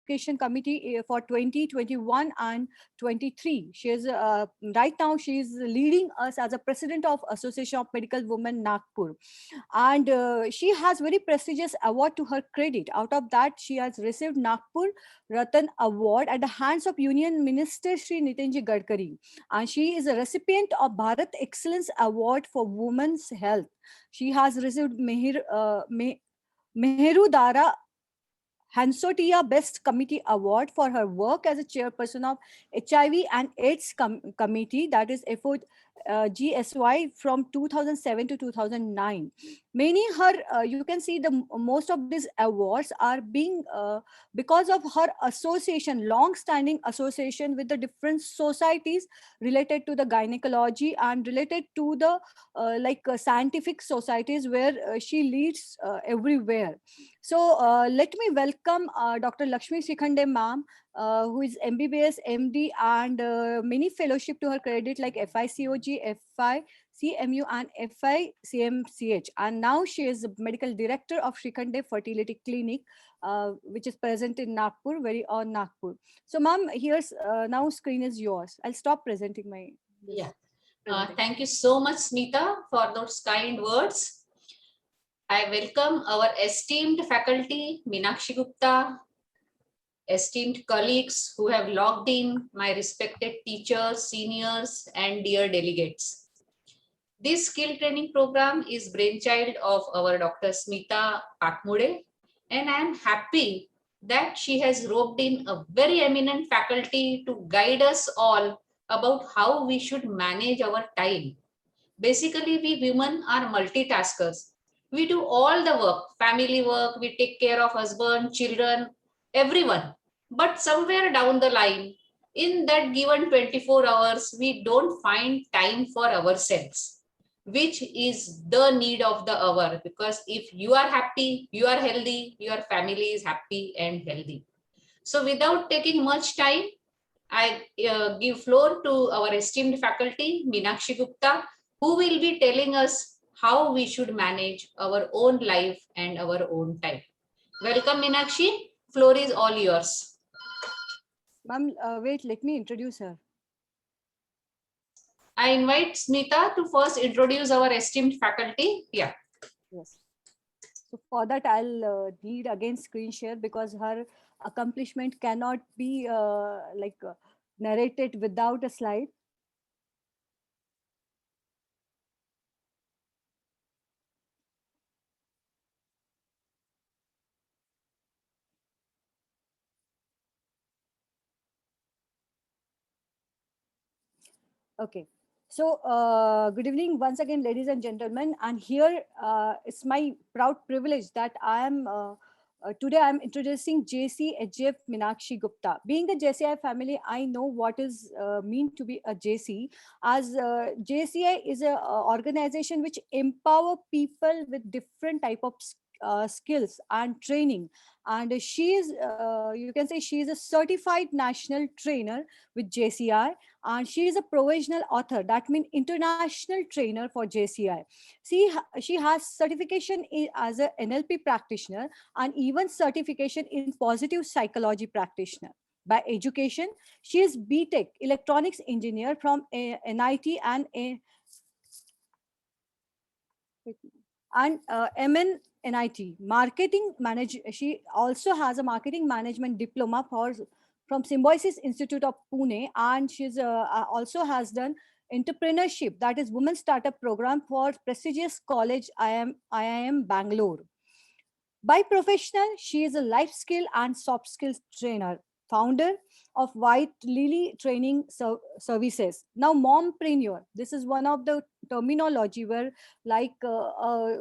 Education Committee for 2021 and 23. She is right now she is leading us as a president of Association of Medical Women Nagpur, and she has very prestigious award to her credit. Out of that, she has received Nagpur Ratan Award at the hands of Union Minister Shri Nitinji Gadkari, and she is a recipient of Bharat Excellence Award for Women's Health. She has received Meheru Dara Hansotia Best Committee Award for her work as a chairperson of HIV and AIDS Committee, that is GSY, from 2007 to 2009. Many her, you can see the most of these awards are being because of her association, long-standing association with the different societies related to the gynecology and related to the scientific societies where she leads everywhere. So let me welcome Dr. Lakshmi Shikhande ma'am, who is MBBS, MD, and many fellowship to her credit like FICOG, FICMU, and FICMCH. And now she is medical director of Shikhande Fertility Clinic, which is present in Nagpur, very on Nagpur. So ma'am, here's now screen is yours. I'll stop presenting my. Yeah. Thank you so much, Smita, for those kind words. I welcome our esteemed faculty, Meenakshi Gupta, esteemed colleagues who have logged in, my respected teachers, seniors, and dear delegates. This skill training program is brainchild of our Dr. Smita Patmude, and I am happy that she has roped in a very eminent faculty to guide us all about how we should manage our time. Basically, we women are multitaskers. We do all the work, family work, we take care of husband, children, everyone. But somewhere down the line, in that given 24 hours, we don't find time for ourselves, which is the need of the hour. Because if you are happy, you are healthy, your family is happy and healthy. So without taking much time, I give floor to our esteemed faculty, Meenakshi Gupta, who will be telling us how we should manage our own life and our own time. Welcome, Meenakshi. Floor is all yours. Ma'am, wait, let me introduce her. I invite Smita to first introduce our esteemed faculty. Yeah. Yes. So for that, I'll need again screen share because her accomplishment cannot be narrated without a slide. Okay. So good evening once again, ladies and gentlemen. And here it's my proud privilege that I am today I'm introducing JC Meenakshi Gupta. Being a JCI family, I know what is mean to be a JC. As JCI is a organization which empower people with different type of skills and training. And she is, you can say, she is a certified national trainer with JCI, and she is a provisional author, that means international trainer for JCI. She has certification as a NLP practitioner and even certification in positive psychology practitioner. By education, she is BTech electronics engineer from NIT and MN NIT marketing manager. She also has a marketing management diploma from Symbiosis Institute of Pune, and she's also has done entrepreneurship, that is women startup program for prestigious college IIM Bangalore. By professional, she is a life skill and soft skills trainer, founder of White Lily Training Services. Now, mompreneur. This is one of the terminology where, like, a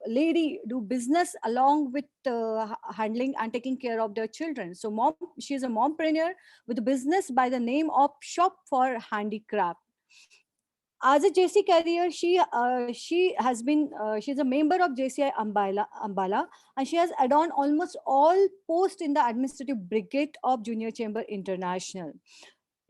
lady do business along with handling and taking care of their children. So, she is a mompreneur with a business by the name of Shop for Handicraft. As a JC career, she has been she's a member of JCI Ambala, and she has adorned almost all posts in the administrative brigade of Junior Chamber International.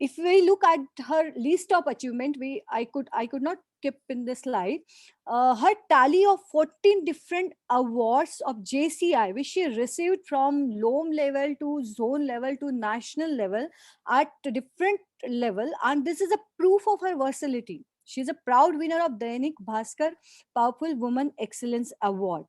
if we look at her list of achievement, I could not keep in this slide. Her tally of 14 different awards of JCI, which she received from loam level to zone level to national level at different level, and this is a proof of her versatility. She is a proud winner of Dainik Bhaskar Powerful Woman Excellence Award.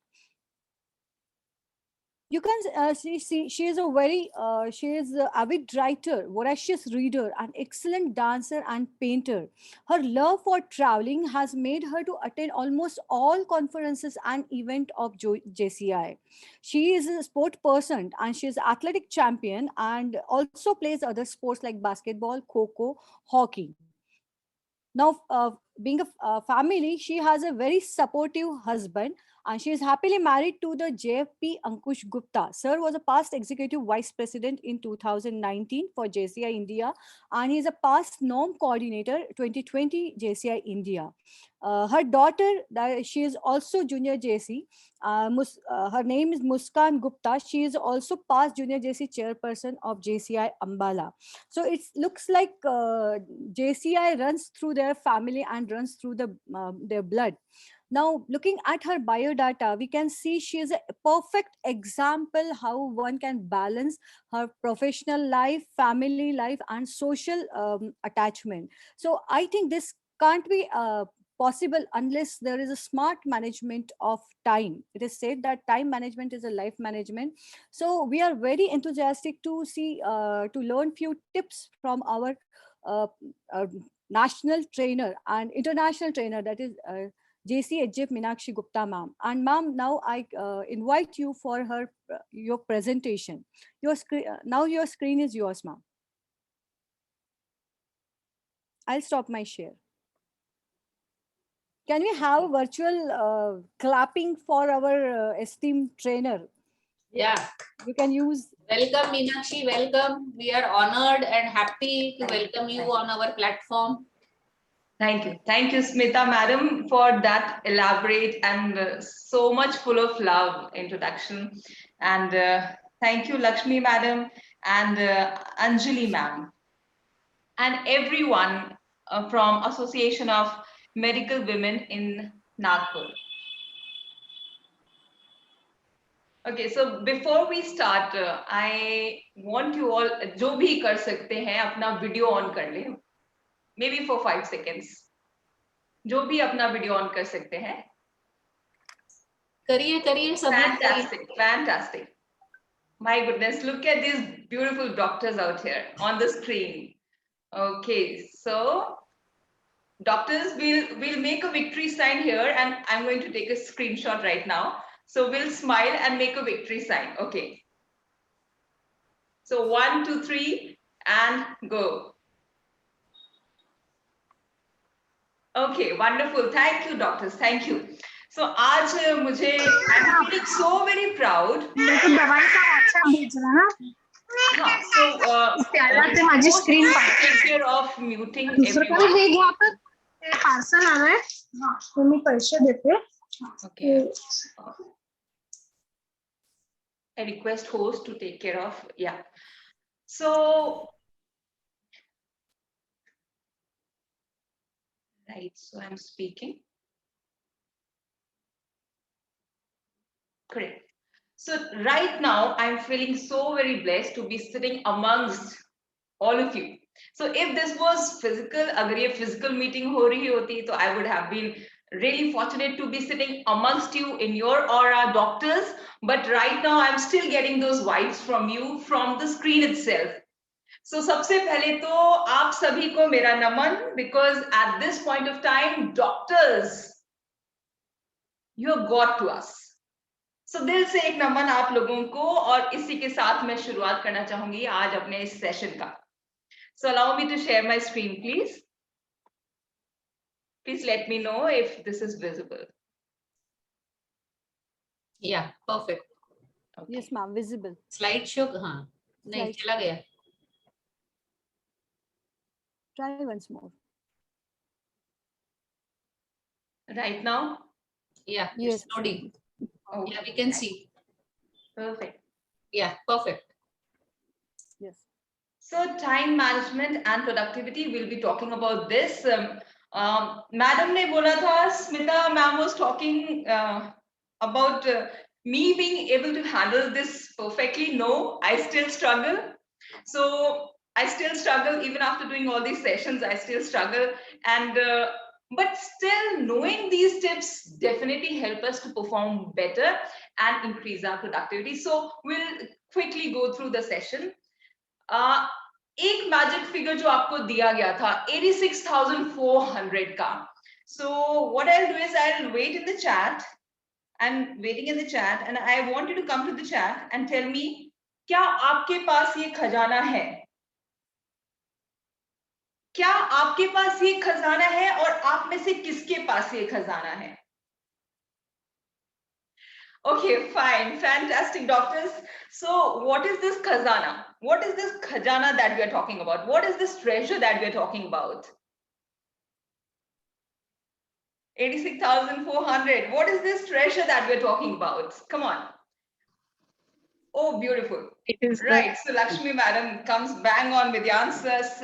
You can see she is a very she is a avid writer, voracious reader, an excellent dancer and painter. Her love for traveling has made her to attend almost all conferences and event of JCI. She is a sport person and she is athletic champion and also plays other sports like basketball, kho, hockey. Now, being a family, she has a very supportive husband and she is happily married to the JFP Ankush Gupta. Sir was a past executive vice president in 2019 for JCI India, and he is a past norm coordinator 2020 JCI India. Her daughter, she is also junior JC. Her name is Muskan Gupta. She is also past junior JC chairperson of JCI Ambala. So it looks like JCI runs through their family and runs through their blood. Now, looking at her biodata, we can see she is a perfect example how one can balance her professional life, family life, and social attachment. So I think this can't be possible unless there is a smart management of time. It is said that time management is a life management. So we are very enthusiastic to see to learn few tips from our uh, uh, national trainer and international trainer, that is JCHF Meenakshi Gupta ma'am. And ma'am, now I invite you for her your presentation. Your screen now, your screen is yours, ma'am. I'll stop my share. Can we have virtual clapping for our esteemed trainer? Yeah. You can use. Welcome, Meenakshi. Welcome. We are honored and happy to welcome you on our platform. Thank you. Thank you, Smita madam, for that elaborate and so much full of love introduction. And thank you, Lakshmi madam and Anjali ma'am. And everyone from Association of Medical Women in Nagpur. Okay, so before we start, I want you all, जो भी कर सकते हैं अपना video on कर लें, maybe for 5 seconds. जो भी अपना वीडियो ऑन कर सकते हैं. करिए सब. Fantastic, fantastic. My goodness, look at these beautiful doctors out here on the screen. Okay, so doctors, we'll make a victory sign here, and I'm going to take a screenshot right now. So we'll smile and make a victory sign. Okay. So 1, 2, 3, and go. Okay, wonderful. Thank you, doctors. Thank you. So आज मुझे I'm feeling so very proud. दवाई का WhatsApp भेज रहा ना. हाँ, so त्याला ते माझी screen take care of muting दुसरं everyone. हे घ्या तर ते पार्सल आलंय. तुम्ही पैसे देते. Okay. I request host to take care of, yeah. So, right, so I'm speaking. Correct. So right now, I'm feeling so very blessed to be sitting amongst all of you. So if this was physical, agar ye physical meeting ho rahi hoti, so I would have been really fortunate to be sitting amongst you in your aura, doctors. But right now, I'm still getting those vibes from you from the screen itself. So सबसे पहले तो आप सभी को मेरा नमन, because at this point of time, doctors, you have got to us. So दिल से एक नमन आप लोगों को, और इसी के साथ मैं शुरुआत करना चाहूंगी आज अपने इस सेशन का. So allow me to share my screen, please. Please let me know if this is visible. Yeah, perfect. Okay. Yes, ma'am, visible. Slideshow, हाँ, नहीं चला गया. Try once more. Right now? Yeah, Yes. it's loading. Okay. Yeah, we can see. Perfect. Yeah, perfect. Yes. So time management and productivity, we'll be talking about this. Madam ne bola tha, Smita ma'am was talking about me being able to handle this perfectly. No, I still struggle. So I still struggle even after doing all these sessions. I still struggle, and but still knowing these tips definitely help us to perform better and increase our productivity. So we'll quickly go through the session. एक magic figure जो आपको दिया गया था 86,400 का. So what I'll do is I'll wait in the chat. I'm waiting in the chat and I want you to come to the chat and tell me क्या आपके पास ये खजाना है? क्या आपके पास ये खजाना है और आप में से किसके पास ये खजाना है? Okay, fine, fantastic, doctors. So what is this khazana? What is this khazana that we are talking about? What is this treasure that we are talking about? 86,400. What is this treasure that we are talking about? Come on. Oh, beautiful. It is Right. So Lakshmi madam comes bang on with the answers.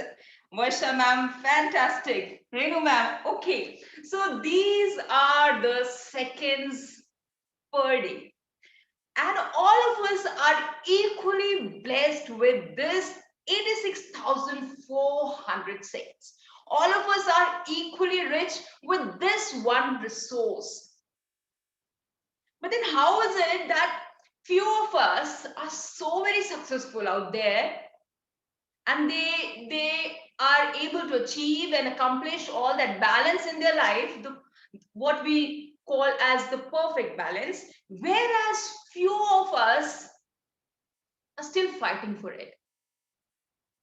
Varsha ma'am, fantastic. Renu ma'am, okay. So these are the seconds per day. And all of us are equally blessed with this 86,400 seconds. All of us are equally rich with this one resource. But then how is it that few of us are so very successful out there and they are able to achieve and accomplish all that balance in their life, what we call as the perfect balance, whereas few of us are still fighting for it.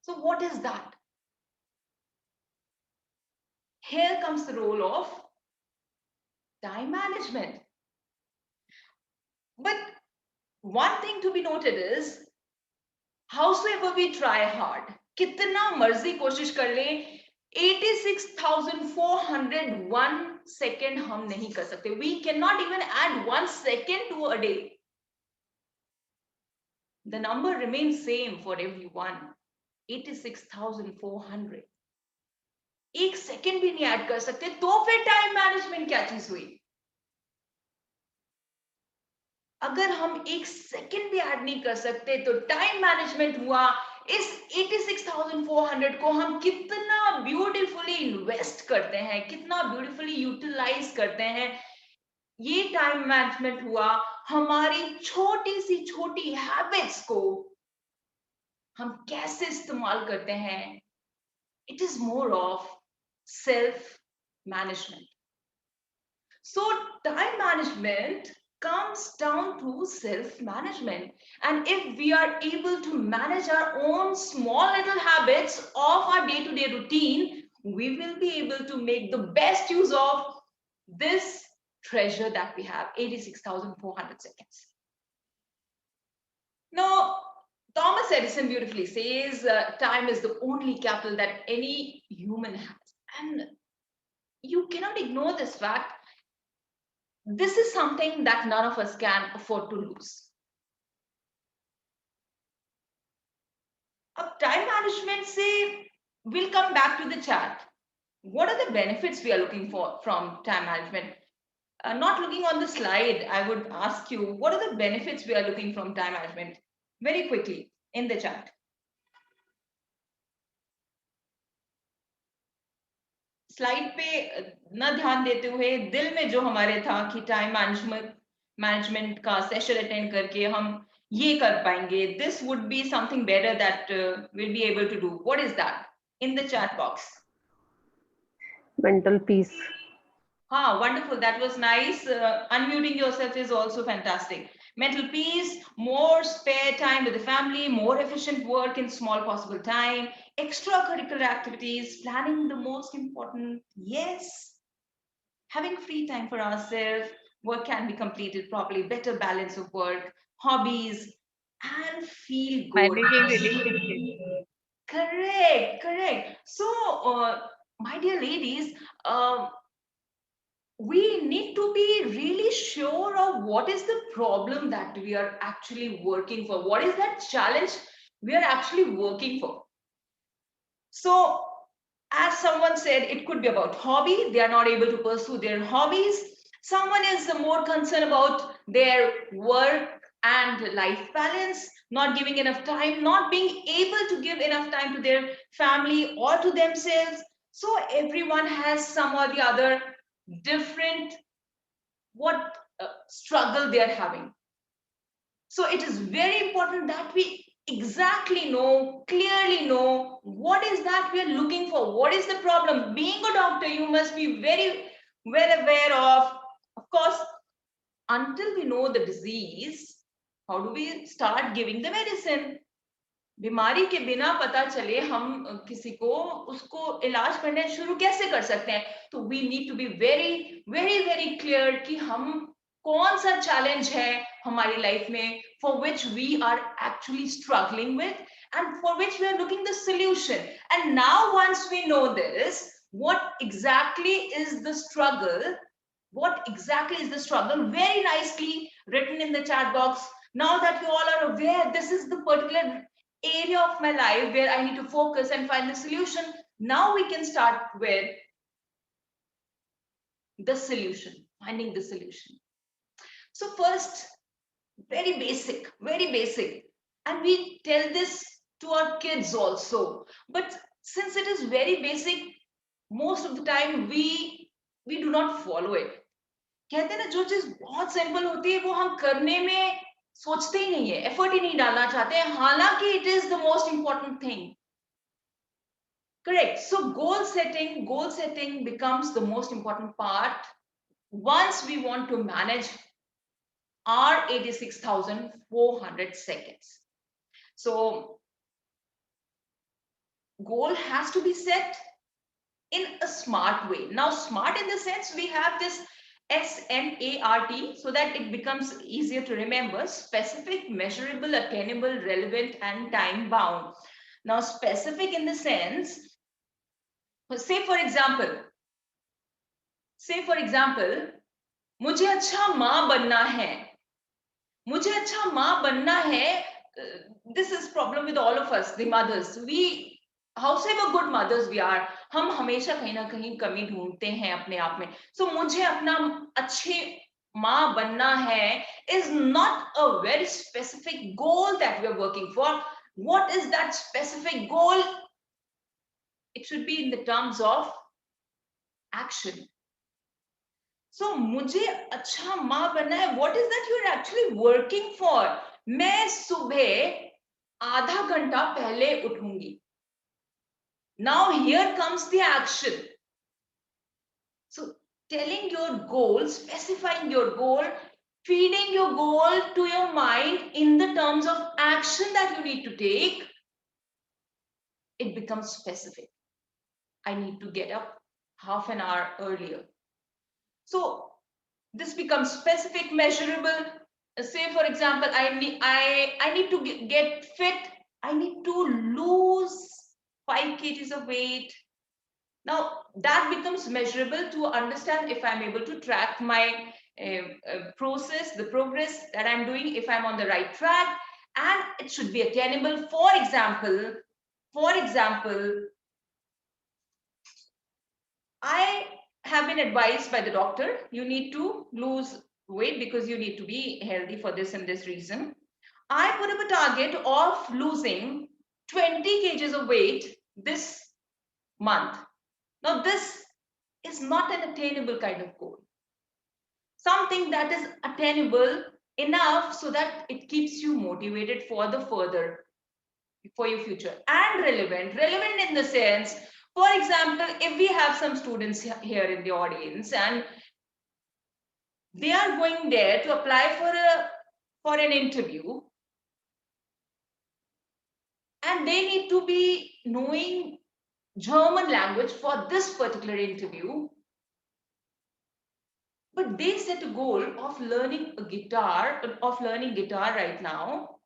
So what is that? Here comes the role of time management. But one thing to be noted is, howsoever we try hard, kitna marzi koshish kar le, 86,401 second hum nahi kar sakte. We cannot even add 1 second to a day. The number remains same for everyone, 86,400. एक second भी नहीं add कर सकते तो फिर time management क्या चीज हुई? अगर हम एक सेकंड भी ऐड नहीं कर सकते तो टाइम मैनेजमेंट हुआ इस 86,400 को हम कितना ब्यूटीफुली इन्वेस्ट करते हैं, कितना ब्यूटीफुली यूटिलाइज करते हैं. ये टाइम मैनेजमेंट हुआ हमारी छोटी सी छोटी हैबिट्स को हम कैसे इस्तेमाल करते हैं. It is more of self-management. So time management comes down to self-management. And if we are able to manage our own small little habits of our day-to-day routine, we will be able to make the best use of this treasure that we have, 86,400 seconds. Now, Thomas Edison beautifully says, time is the only capital that any human has. And you cannot ignore this fact. This is something that none of us can afford to lose. Time management say, we'll come back to the chat. What are the benefits we are looking for from time management? Not looking on the slide, I would ask you, what are the benefits we are looking from time management? Very quickly in the chat. Slide पे न ध्यान देते हुए दिल में जो हमारे था कि टाइम मैनेजमेंट का सेशन अटेंड करके हम ये कर पाएंगे, this would be something better that we'll be able to do. What is that? In the chat box. mental peace. Wonderful. That was nice. Unmuting yourself is also fantastic. Mental peace, more spare time with the family, more efficient work in small possible time, extracurricular activities, planning the most important. Yes. Having free time for ourselves, work can be completed properly, better balance of work, hobbies, and feel good. Correct. So, my dear ladies, we need to be really sure of what is the problem that we are actually working for. What is that challenge we are actually working for? So as someone said, it could be about hobby. They are not able to pursue their hobbies. Someone is more concerned about their work and life balance, not giving enough time, not being able to give enough time to their family or to themselves. So everyone has some or the other different struggle they are having. So it is very important that we exactly know, clearly know what is that we are looking for, what is the problem. Being a doctor, you must be very well aware of course, until we know the disease, how do we start giving the medicine? बीमारी के बिना पता चले हम किसी को उसको इलाज करने शुरू कैसे कर सकते हैं? तो we need to be very very very clear कि हम कौन सा चैलेंज है हमारी लाइफ में for which we are actually struggling with and for which we are looking the solution. And now once we know this, what exactly is the struggle, very nicely written in the chat box. Now that you all are aware, this is the particular area of my life where I need to focus and find the solution. Now we can start with the solution, finding the solution. So first, very basic, and we tell this to our kids also. But since it is very basic, most of the time we do not follow it. कहते हैं ना, जो चीज बहुत simple होती है वो हम करने में सोचते ही नहीं है, एफर्ट ही नहीं डालना चाहते हैं, हालांकि it is the most important thing. Correct. So goal setting becomes the most important part once we want to manage our 86,400 seconds. So goal has to be set in a smart way. Now, smart in the sense we have this SMART so that it becomes easier to remember: specific, measurable, attainable, relevant, and time bound. Now, specific in the sense, say for example, मुझे अच्छा माँ बनना है. This is problem with all of us, the mothers. We, however good mothers we are, हम हमेशा कहीं ना कहीं कमी ढूंढते हैं अपने आप में. So मुझे अपना अच्छी माँ बनना है is not a very specific goal that we are working for. What is that specific goal? It should be in the terms of action. So मुझे अच्छा माँ बनना है. What is that you are actually working for? मैं सुबह आधा घंटा पहले उठूंगी. Now here comes the action. So telling your goal, specifying your goal, feeding your goal to your mind in the terms of action that you need to take, it becomes specific. I need to get up half an hour earlier. So this becomes specific, measurable. Say for example, I need to get fit. I need to lose 5 kgs of weight. Now that becomes measurable to understand if I'm able to track my process, the progress that I'm doing, if I'm on the right track, and it should be attainable. For example, I have been advised by the doctor, you need to lose weight because you need to be healthy for this and this reason. I put up a target of losing 20 kgs of weight this month. Now this is not an attainable kind of goal. Something that is attainable enough so that it keeps you motivated for the further, for your future, and relevant in the sense, for example, if we have some students here in the audience and they are going there to apply for an interview, and they need to be knowing German language for this particular interview, but they set a goal of learning guitar right now,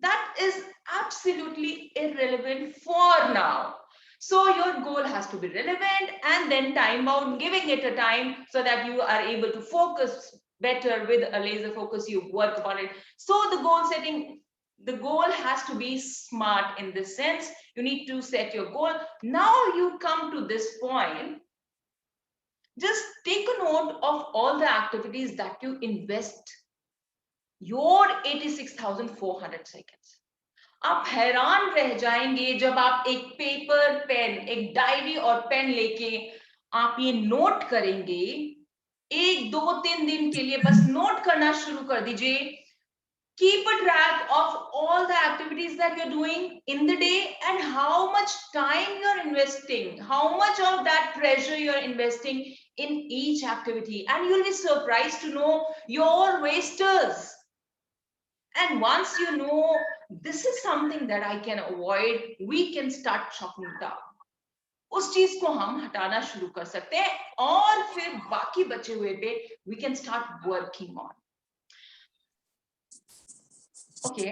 that is absolutely irrelevant for now. So your goal has to be relevant and then time bound, giving it a time so that you are able to focus better with a laser focus, you work upon it. So the goal setting The goal has to be smart in this sense. You need to set your goal. Now you come to this point. Just take a note of all the activities that you invest your 86,400 seconds. आप हैरान रह जाएंगे जब आप एक paper pen, एक diary और pen लेके आप ये नोट करेंगे. 1, 2, 3 दिन के लिए बस नोट करना शुरू कर दीजिए. Keep a track of all the activities that you're doing in the day and how much time you're investing, how much of that treasure you're investing in each activity, and you'll be surprised to know your wasters. And once you know this is something that I can avoid, we can start chopping it down. उस चीज को हम हटाना शुरू कर सकते हैं और फिर बाकी बचे हुए पे we can start working on. Okay,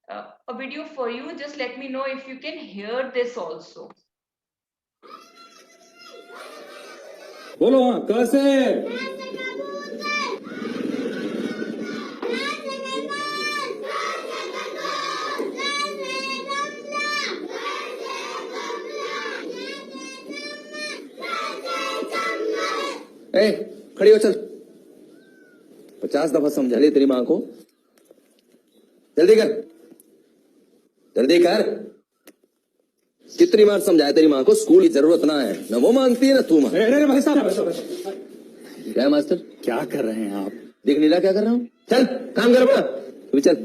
a video for you. Just let me know if you can hear this also. बोलो हाँ कैसे? ए, खड़ी हो चल. 50 दफा समझा ली तेरी माँ को. जल्दी कर, जल्दी कर. कितनी बार समझाया तेरी माँ को स्कूल की जरूरत ना है. न वो मानती है ना तू मान. अरे भाई साहब, क्या मास्टर क्या कर रहे हैं आप? देख नीला क्या कर रहा हूँ. चल काम कर बड़ा. तू भी चल.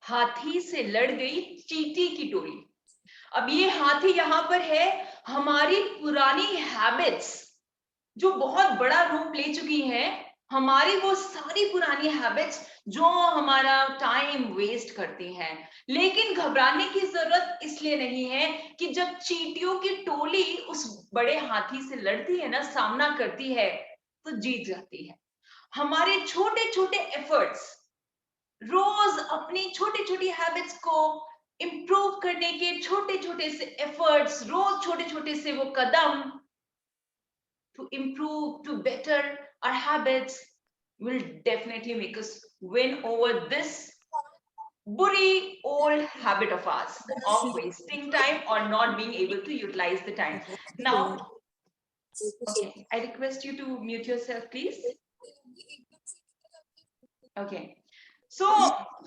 हाथी से लड़ गई चींटी की टोली. अब ये हाथी यहाँ पर है हमारी पुरानी हैबिट्स जो बहुत बड़ा रूप ले चुकी हैं. हमारी वो सारी पुरानी हैबिट्स जो हमारा टाइम वेस्ट करती हैं. लेकिन घबराने की जरूरत इसलिए नहीं है कि जब चींटियों की टोली उस बड़े हाथी से लड़ती है ना, सामना करती है, तो जीत जाती है. हमारे छोटे छोटे एफर्ट्स, रोज अपनी छोटी छोटी हैबिट्स को इंप्रूव करने के छोटे छोटे से एफर्ट्स, रोज छोटे छोटे से वो कदम to improve, to better our habits will definitely make us win over this buri old habit of ours of wasting time or not being able to utilize the time. Now, okay, I request you to mute yourself, please. Okay. So,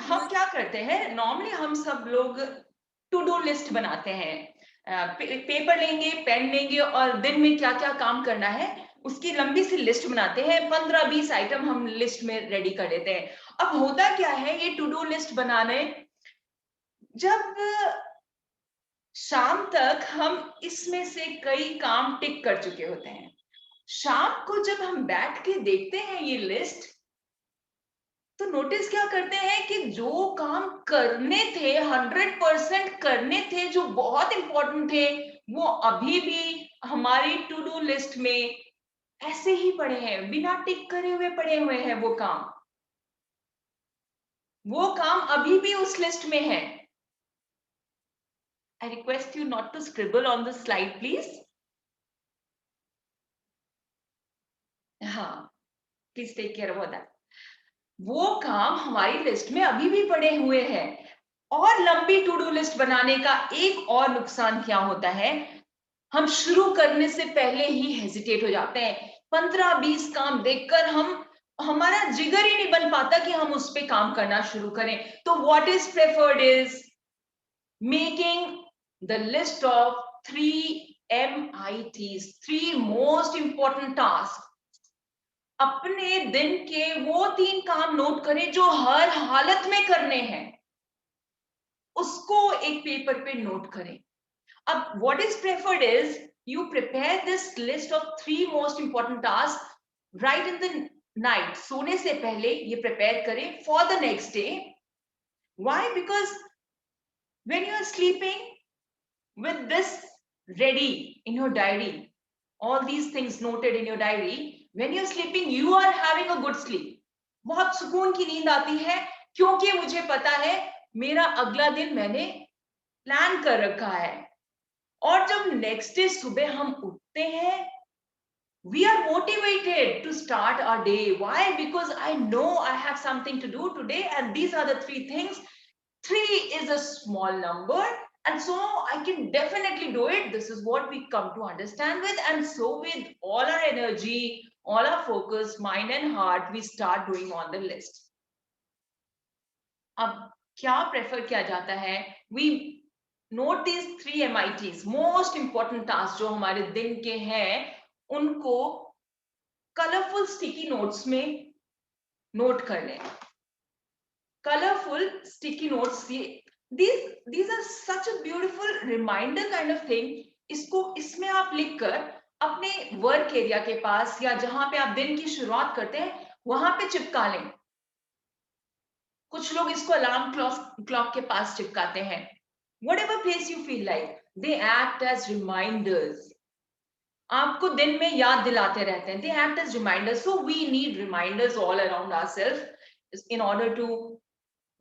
हम क्या करते हैं? Normally हम सब लोग to do list बनाते हैं. Paper लेंगे, पेन लेंगे और दिन में क्या क्या काम करना है उसकी लंबी सी लिस्ट बनाते हैं. 15-20 आइटम हम लिस्ट में रेडी कर लेते हैं. अब होता क्या है ये टू डू लिस्ट बनाने, जब शाम तक हम इसमें से कई काम टिक कर चुके होते हैं. शाम को जब हम बैठ के देखते हैं ये लिस्ट, तो नोटिस क्या करते हैं कि जो काम करने थे, 100% करने थे, जो बहुत इंपॉर्टेंट थे, वो अभी भी हमारी टू डू लिस्ट में ऐसे ही पड़े हैं, बिना टिक करे हुए पड़े हुए हैं. वो काम अभी भी उस लिस्ट में है. I request you not to scribble on the slide, please. हाँ, please take care about that. वो काम हमारी लिस्ट में अभी भी पड़े हुए हैं. और लंबी टू डू लिस्ट बनाने का एक और नुकसान क्या होता है? हम शुरू करने से पहले ही हेजिटेट हो जाते हैं। 15-20 काम देखकर हमारा जिगर ही नहीं बन पाता कि हम उस पे काम करना शुरू करें। तो what is preferred is making the list of 3 MITs, 3 most important task. अपने दिन के वो 3 काम नोट करें जो हर हालत में करने हैं, उसको एक पेपर पे नोट करें। अब what is preferred is you prepare this list of 3 most important tasks right in the night. सोने से पहले ये prepare करें for the next day. Why? Because when you are sleeping with this ready in your diary, all these things noted in your diary, when you're sleeping you are having a good sleep. बहुत सुकून की नींद आती है क्योंकि मुझे पता है मेरा अगला दिन मैंने प्लान कर रखा है। और जब नेक्स्ट डे सुबह हम उठते हैं, we are motivated to start our day. Why? Because I know I have something to do today, and these are the 3 things. 3 is a small number, and so I can definitely do it. This is what we come to understand with, and so with all our energy, all our focus, mind and heart, we start doing on the list. अब क्या prefer किया जाता है? We note these 3 MITs, most important tasks जो हमारे दिन के हैं, उनको कलरफुल स्टिकी नोट्स में नोट कर लें। Colourful sticky notes, these are such a beautiful reminder kind of thing. इसमें आप लिखकर अपने वर्क एरिया के पास या जहां पे आप दिन की शुरुआत करते हैं वहां पे चिपका लें। कुछ लोग इसको अलार्म क्लॉक के पास चिपकाते हैं। Whatever place you feel like, they act as reminders. आपको दिन में याद दिलाते रहते हैं। They act as reminders. So we need reminders all around ourselves in order to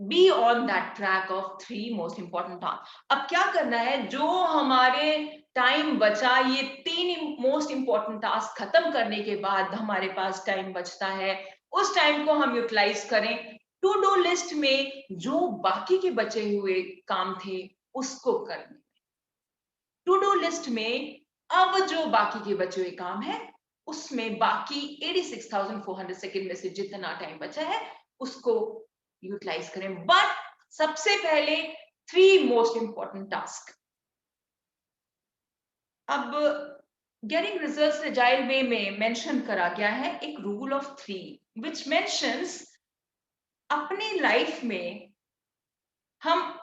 be on that track of 3 most important tasks. अब क्या करना है? जो हमारे टाइम बचा, ये 3 मोस्ट इंपॉर्टेंट टास्क खत्म करने के बाद हमारे पास टाइम बचता है, उस टाइम को हम यूटिलाइज करें टू डू लिस्ट में जो बाकी के बचे हुए काम थे उसको करने। टू डू लिस्ट में अब जो बाकी के बचे हुए काम है उसमें बाकी 86,400 सेकंड में से जितना टाइम बचा है उसको यूटिलाइज करें। बट सबसे पहले 3 मोस्ट इंपॉर्टेंट टास्क। अब गेटिंग रिजल्ट्स एजाइल वे में मेंशन करा गया है एक रूल ऑफ 3 व्हिच मेंशंस अपनी लाइफ में हम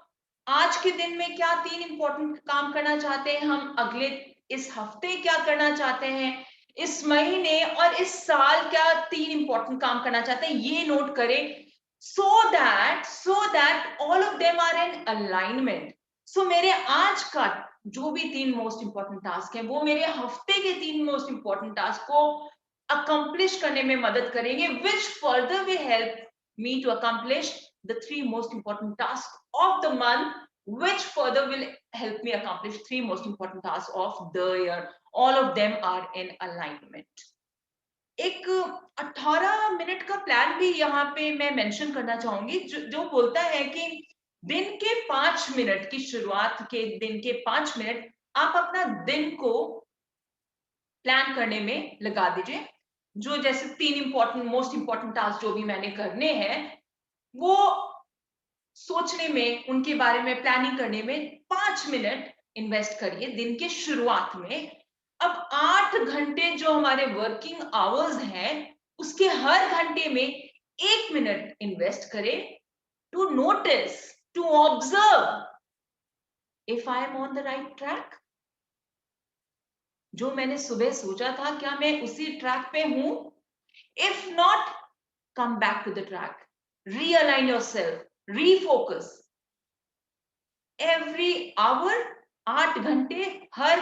आज के दिन में क्या 3 इंपॉर्टेंट काम करना चाहते हैं, हम अगले इस हफ्ते क्या करना चाहते हैं, इस महीने और इस साल क्या 3 इंपॉर्टेंट काम करना चाहते हैं, ये नोट करें so that all of them are in alignment. So मेरे आज का जो भी 3 मोस्ट इंपॉर्टेंट टास्क हैं वो मेरे हफ्ते के 3 मोस्ट इंपॉर्टेंट टास्क को अकम्प्लिश करने में मदद करेंगे, which further will help me to accomplish the 3 most important tasks of the month, which further will help me accomplish 3 most important tasks of the year. All of them are in alignment. एक 18 minute का plan भी यहाँ पे मैं mention करना चाहूंगी जो बोलता है कि दिन के 5 मिनट की शुरुआत के दिन के 5 मिनट आप अपना दिन को प्लान करने में लगा दीजिए। जो जैसे 3 मोस्ट इंपॉर्टेंट टास्क जो भी मैंने करने हैं वो सोचने में, उनके बारे में प्लानिंग करने में 5 मिनट इन्वेस्ट करिए दिन के शुरुआत में। अब 8 घंटे जो हमारे वर्किंग आवर्स हैं उसके हर घंटे में 1 मिनट इन्वेस्ट करें to notice, to observe if I am on the right track. जो मैंने सुबह सोचा था क्या मैं उसी ट्रैक पे हूं? If not, come back to the track, realign yourself, refocus. Every hour 8 घंटे, हर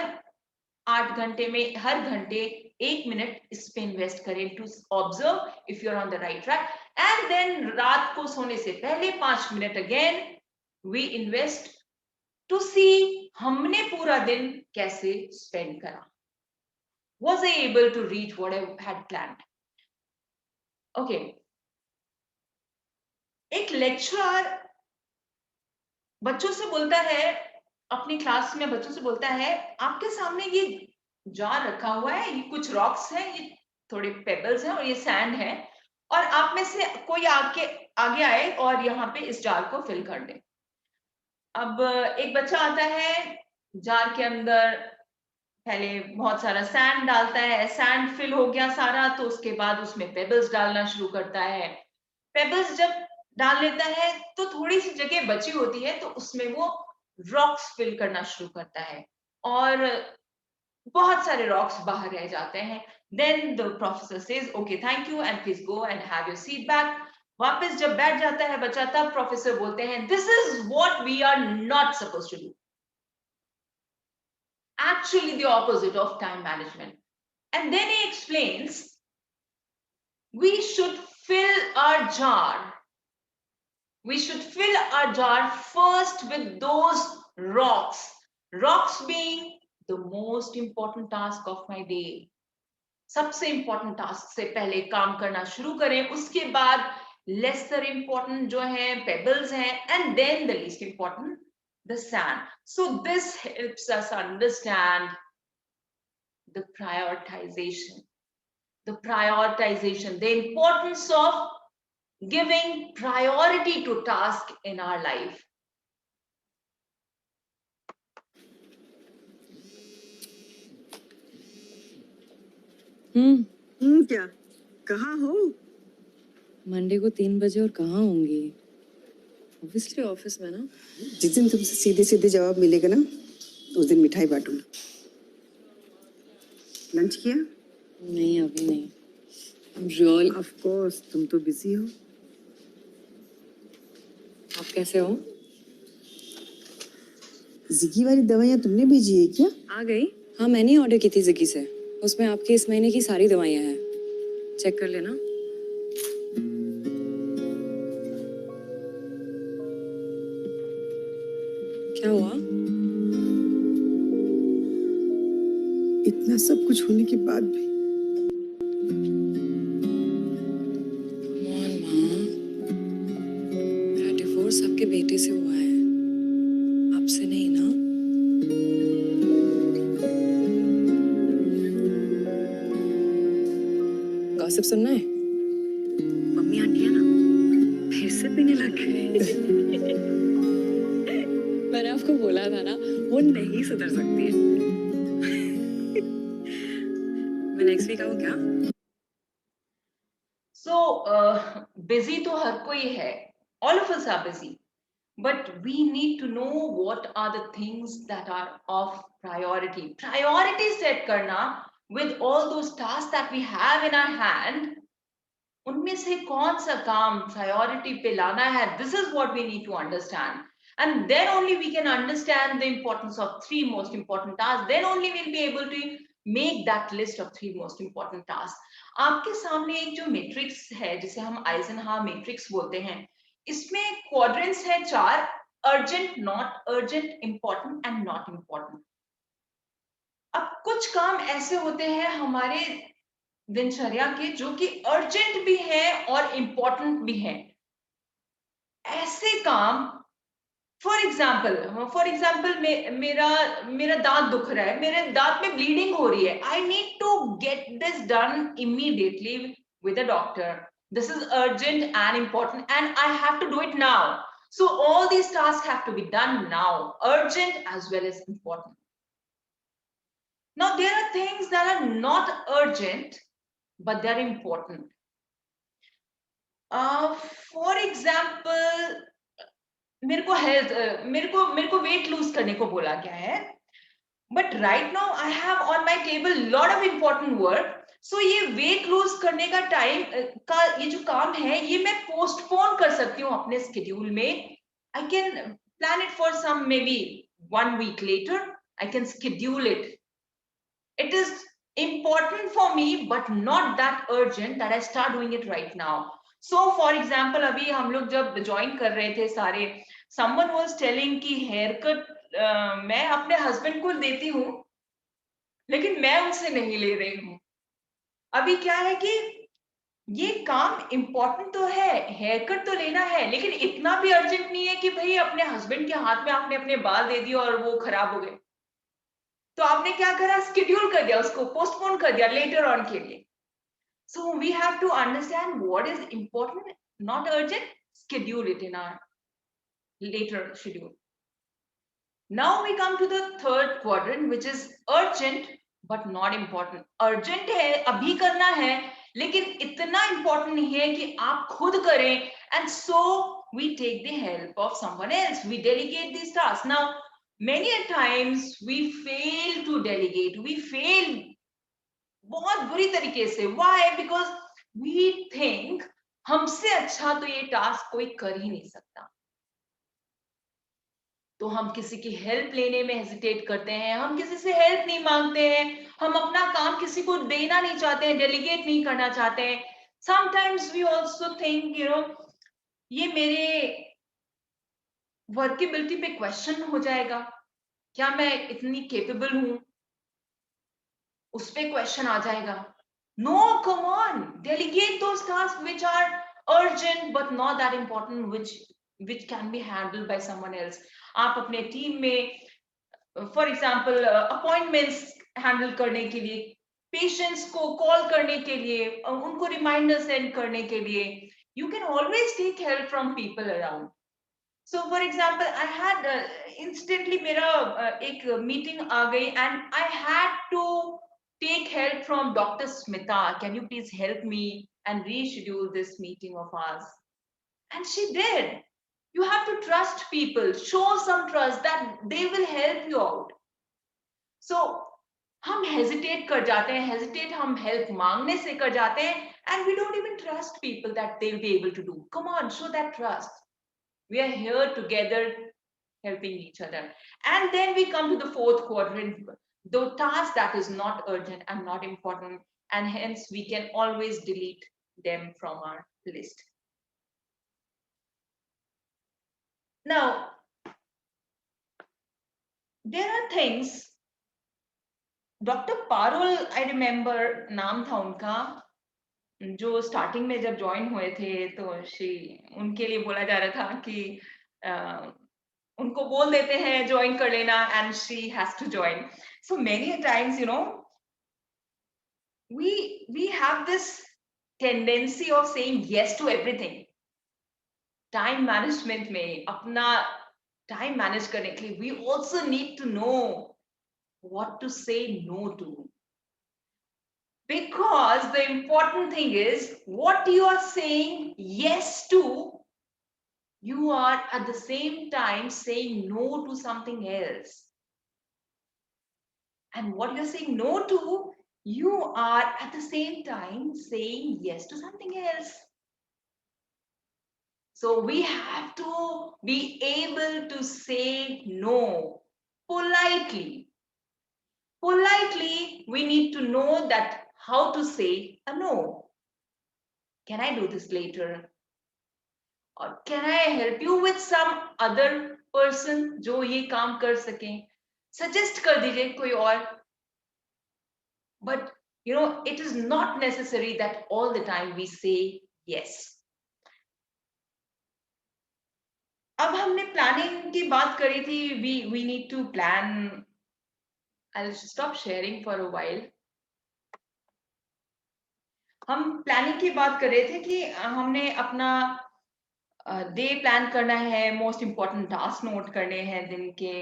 8 घंटे में हर घंटे 1 मिनट इस पे इन्वेस्ट करें to observe if you are on the right track. And then रात को सोने से पहले 5 minute again we invest to see हमने पूरा दिन कैसे स्पेंड करा। Was I able to reach what I had planned? Okay. एक लेक्चरर बच्चों से बोलता है अपनी क्लास में बच्चों से बोलता है, आपके सामने ये जार रखा हुआ है, ये कुछ रॉक्स हैं, ये थोड़े पेबल्स हैं और ये सैंड है, और आप में से कोई आगे आए और यहाँ पे इस जार को फिल कर दे। अब एक बच्चा आता है, जार के अंदर पहले बहुत सारा सैंड डालता है, सैंड फिल हो गया सारा, तो उसके बाद उसमें पेबल्स डालना शुरू करता है। पेबल्स जब डाल लेता है तो थोड़ी सी जगह बची होती है, तो उसमें वो रॉक्स फिल करना शुरू करता है और बहुत सारे रॉक्स बाहर रह जाते हैं। Then the professor says okay thank you and please go and have your seat back. वापस जब बैठ जाता है बच्चा, तब प्रोफेसर बोलते हैं this is what we are not supposed to do, actually the opposite of time management. And then he explains we should fill our jar. We should fill our jar first with those rocks. Rocks being the most important task of my day. सबसे important task से पहले काम करना शुरू करें, उसके बाद lesser important जो है pebbles हैं, and then the least important the sand. So this helps us understand the prioritization, the importance of giving priority to task in our life. क्या कहाँ हो? मंडे को 3 बजे और कहाँ होंगी? ऑब्वियसली ऑफिस में ना। जिस दिन तुमसे सीधे सीधे जवाब मिलेगा ना, उस दिन मिठाई बांटूंगा। लंच किया? नहीं अभी नहीं। रियल ऑफ कोर्स, तुम तो बिजी हो। आप कैसे हो? जिगी वाली दवाइयाँ तुमने भेजी है क्या? आ गई? हाँ मैंने ऑर्डर की थी जिगी से। उसमें आपके इस महीने की सारी दवाइयाँ हैं, चेक कर लेना। क्या हुआ? इतना सब कुछ होने के बाद भी कमॉन माँ, मेरा डिवोर्स आपके बेटे से हुआ है, आपसे नहीं ना। गॉसिप सुनना है? मम्मी आंटी है ना, फिर से पीने लग गए। मैंने आपको बोला था ना, वो नहीं सुधर सकती है। मैं नेक्स्ट वीक आऊँ क्या? So busy तो हर कोई है, all of us are busy, but we need to know what are the things that are of priority. Priority set करना with all those tasks that we have in our hand, उनमें से कौन सा काम priority पे लाना है, this is what we need to understand. And then only we can understand the importance of 3 most important tasks. Then only we'll be able to make that list of 3 most important tasks. आपके सामने एक जो matrix है, जिसे हम Eisenhower matrix बोलते हैं, इसमें क्वाड्रेंट्स है 4, urgent, not urgent, important and not important. अब कुछ काम ऐसे होते हैं हमारे दिनचर्या के जो कि अर्जेंट भी है और इंपॉर्टेंट भी है। ऐसे काम, फॉर एग्जाम्पल मेरा दांत दुख रहा है, मेरे दांत में ब्लीडिंग हो रही है, I need to get this done immediately with a doctor. This is urgent and important and I have to do it now. So all these tasks have to be done now, urgent as well as important. Now there are things that are not urgent but they are important. For example, मेरे को weight lose करने को बोला गया है, but right now I have on my table lot of important work. So ये weight loose करने का टाइम का ये जो काम है, ये मैं पोस्टपोन कर सकती हूँ अपने स्केड्यूल में। I can plan it for some maybe 1 week later. I can schedule it. It is important for me but not that urgent that I start doing it right now. So for example, अभी हम लोग जब join कर रहे थे सारे, someone was telling कि hair cut मैं अपने हस्बैंड को देती हूँ लेकिन मैं उनसे नहीं ले रही हूँ। अभी क्या है कि ये काम इंपॉर्टेंट तो है, हेयर कट तो लेना है, लेकिन इतना भी अर्जेंट नहीं है कि भाई अपने हस्बैंड के हाथ में आपने अपने बाल दे दिए और वो खराब हो गए, तो आपने क्या करा, स्केड्यूल कर दिया, उसको पोस्टपोन कर दिया लेटर ऑन के लिए. So we have to understand what is important, not urgent, schedule it in our later schedule. Now we come to the third quadrant, which is urgent but not important. Urgent है, अभी करना है, लेकिन इतना important नहीं है कि आप खुद करें, and so we take the help of someone else. We delegate these tasks. Now, many a times we fail to delegate. We fail बहुत बुरी तरीके से. Why? Because we think हमसे अच्छा तो ये टास्क कोई कर ही नहीं सकता, तो हम किसी की हेल्प लेने में हेजिटेट करते हैं, हम किसी से हेल्प नहीं मांगते हैं, हम अपना काम किसी को देना नहीं चाहते हैं, डेलीगेट नहीं करना चाहते हैं. Sometimes we also think, ये मेरे वर्केबिलिटी पे क्वेश्चन हो जाएगा, क्या मैं इतनी केपेबल हूं, उस पे क्वेश्चन आ जाएगा. No, come on, delegate those tasks which are urgent but not that important, which can be handled by someone else. आप अपने टीम में, फॉर एग्जाम्पल, अपॉइंटमेंट्स हैंडल करने के लिए, पेशेंट्स को कॉल करने के लिए, उनको रिमाइंडर सेंड करने के लिए, you can always take help from people around. So for example, I had instantly मेरा एक मीटिंग आ गई and I had to take help from Dr. Smita. Can you please help me and reschedule this meeting of ours? And she did. You have to trust people, show some trust that they will help you out. So हम hesitate कर जाते हैं, hesitate हम help मांगने से कर जाते हैं, and we don't even trust people that they'll be able to do. Come on, show that trust. We are here together helping each other. And then we come to the fourth quadrant, the task that is not urgent and not important, and hence we can always delete them from our list. Now, there are things, Dr. Parul, I remember नाम था उनका, जो starting में जब join हुए थे तो उनके लिए बोला जा रहा था कि उनको बोल देते हैं ज्वाइन कर लेना, and she has to join. So many times we have this tendency of saying yes to everything. Time management में अपना टाइम मैनेज करने के लिए we also need to know what to say no to. Because the important thing is what you are saying yes to, you are at the same time saying no to something else. And what you're saying no to, you are at the same time saying yes to something else. So we have to be able to say no politely. Politely, we need to know that how to say a no. Can I do this later? Or can I help you with some other person जो ये काम कर सके? Suggest कर दीजिए कोई और. But it is not necessary that all the time we say yes. अब हमने प्लानिंग की बात करी थी. We need to plan. I'll stop sharing for a while. हम प्लानिंग की बात कर रहे थे कि हमने अपना डे प्लान करना है, मोस्ट इंपॉर्टेंट टास्क नोट करने हैं दिन के.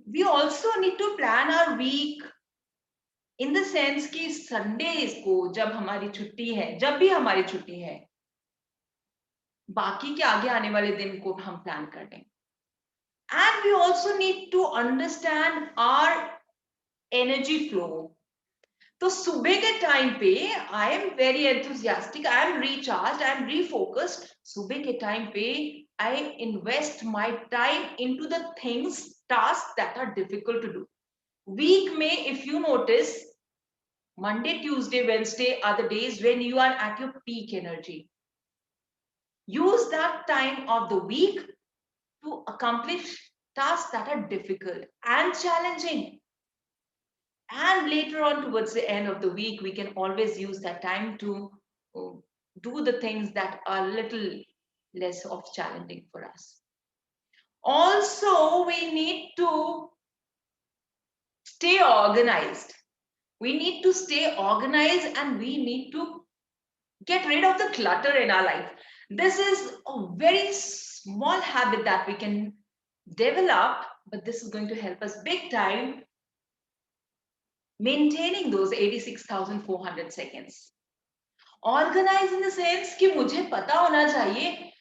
We also need to plan our week in the sense कि संडेज को जब हमारी छुट्टी है, जब भी हमारी छुट्टी है, बाकी के आगे आने वाले दिन को हम प्लान कर लें. And we also need to understand our energy flow. तो सुबह के टाइम पे I am very enthusiastic, I am recharge, I am refocused. सुबह के टाइम पे I invest my time into the things, task that are difficult to do. Week में if you notice, Monday, Tuesday, Wednesday are the days when you are at your peak energy. Use that time of the week to accomplish tasks that are difficult and challenging. And later on, towards the end of the week, we can always use that time to do the things that are little less of challenging for us. Also, we need to stay organized. We need to stay organized and we need to get rid of the clutter in our life. This is a very small habit that we can develop, but this is going to help us big time maintaining those 86,400 seconds. Organize in the sense कि मुझे पता होना चाहिए,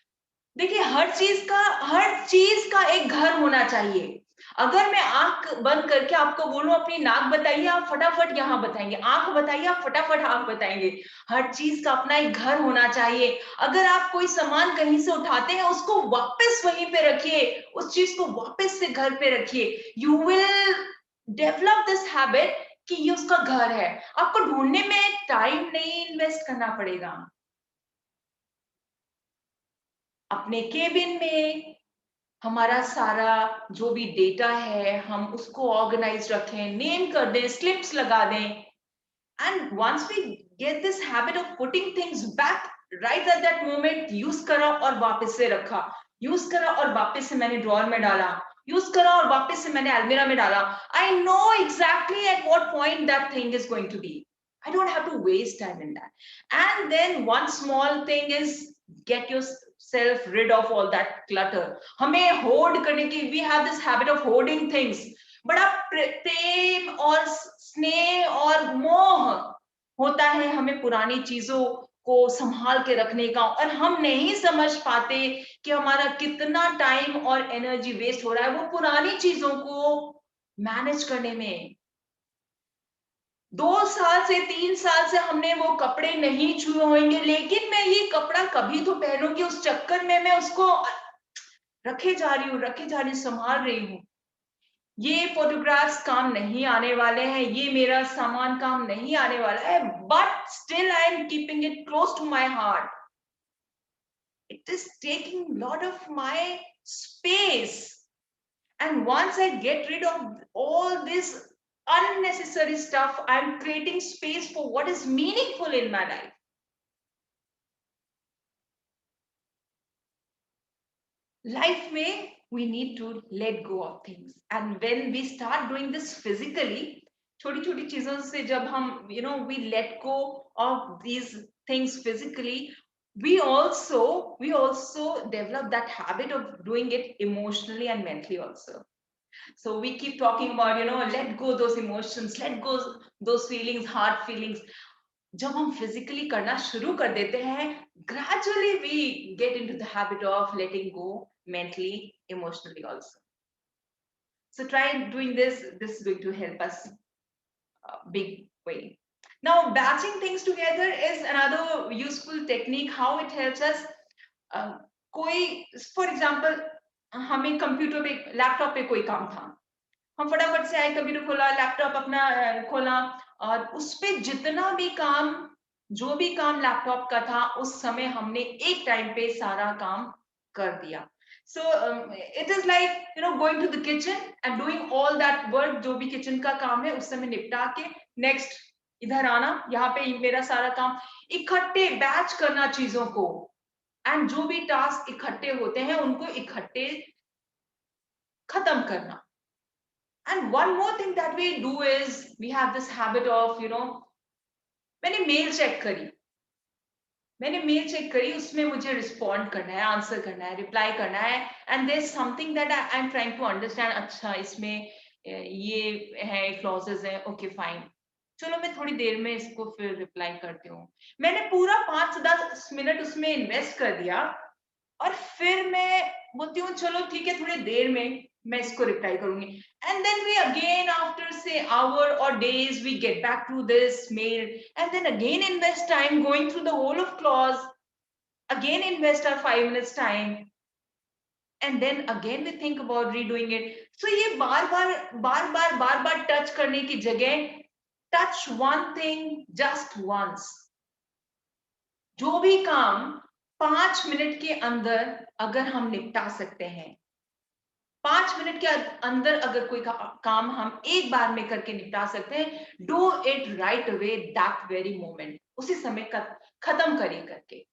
देखिए हर चीज का एक घर होना चाहिए. अगर मैं आंख बंद करके आपको बोलूं अपनी नाक बताइए, आप फटाफट यहाँ बताएंगे. आंख बताइए, आप फटाफट आंख बताएंगे. हर चीज का अपना एक घर होना चाहिए. अगर आप कोई सामान कहीं से उठाते हैं, उसको वापस वहीं पे रखिए, उस चीज को वापस से घर पे रखिए. You will develop this habit कि ये उसका घर है. आपको ढूंढने में टाइम नहीं इन्वेस्ट करना पड़ेगा. अपने केबिन में हमारा सारा जो भी डेटा है, हम उसको ऑर्गेनाइज रखें, नेम कर दें, स्लिप्स लगा दें. And once we get this habit of putting things back right at that moment, use करा और वापस से रखा, यूज करा और वापस से मैंने ड्रॉअर में डाला, यूज करा और वापस से मैंने अलमीरा में डाला. I know exactly at what point that thing is going to be. I don't have to waste time in that. And then one small thing is get yourself rid of all that clutter. हमें hoard करने की, we have this habit of hoarding things. बड़ा प्रेम और स्नेह और मोह होता है हमें पुरानी चीजों को संभाल के रखने का, और हम नहीं समझ पाते कि हमारा कितना टाइम और एनर्जी वेस्ट हो रहा है वो पुरानी चीजों को मैनेज करने में. 2 साल से 3 साल से हमने वो कपड़े नहीं छुए होंगे, लेकिन मैं ये कपड़ा कभी तो पहनूंगी, उस चक्कर में मैं उसको रखे जा रही हूँ, संभाल रही हूँ. ये फोटोग्राफ्स काम नहीं आने वाले हैं, ये मेरा सामान काम नहीं आने वाला है, but still I am keeping it close to my heart. It is taking lot of my space. And once I get rid of all this unnecessary stuff, I'm creating space for what is meaningful in my life. Life में we need to let go of things, and when we start doing this physically, छोटी छोटी चीजों से जब हम we let go of these things physically, we also develop that habit of doing it emotionally and mentally also. So we keep talking about, let go those emotions, let go those feelings, hard feelings. जब हम physically करना शुरू कर देते हैं, gradually we get into the habit of letting go mentally, emotionally also. So try doing this. This is going to help us big way. Now, batching things together is another useful technique. How it helps us. For example, हमें computer पे, laptop पे कोई काम था, हम फटाफट से आए, कंप्यूटर खोला, लैपटॉप अपना खोला, और उस पे जितना भी काम, जो भी काम लैपटॉप का था, उस समय हमने एक टाइम पे सारा काम कर दिया. So it is like going to the kitchen and doing all that work. जो भी किचन का काम है उस समय निपटा के नेक्स्ट इधर आना, यहाँ पे मेरा सारा काम, इकट्ठे बैच करना चीजों को, एंड जो भी टास्क इकट्ठे होते हैं उनको इकट्ठे खत्म करना. And one more thing that we do is we have this habit of मैंने मेल चेक करी, उसमें मुझे रिस्पॉन्ड करना है, आंसर करना है, रिप्लाई करना है, and there is something that I am trying to understand. अच्छा, इसमें ये है, क्लॉजेस है, ओके फाइन, चलो मैं थोड़ी देर में इसको फिर रिप्लाई करती हूँ. मैंने पूरा 5 से 10 मिनट उसमें इन्वेस्ट कर दिया, और फिर मैं बोलती हूँ चलो ठीक है, थोड़ी देर में मैं इसको रिप्लाई करूंगी. And then we again after से hour or days we get back to this mail, and then again invest time going through the whole of clause, again invest our 5 minutes time, and then again we think about redoing it. So ये बार बार touch करने की जगह touch one thing just once. जो भी काम 5 minute के अंदर अगर हम निपटा सकते हैं, 5 मिनट के अंदर अगर कोई काम हम एक बार में करके निपटा सकते हैं, do it right away that very moment, उसी समय खत्म करिए करके.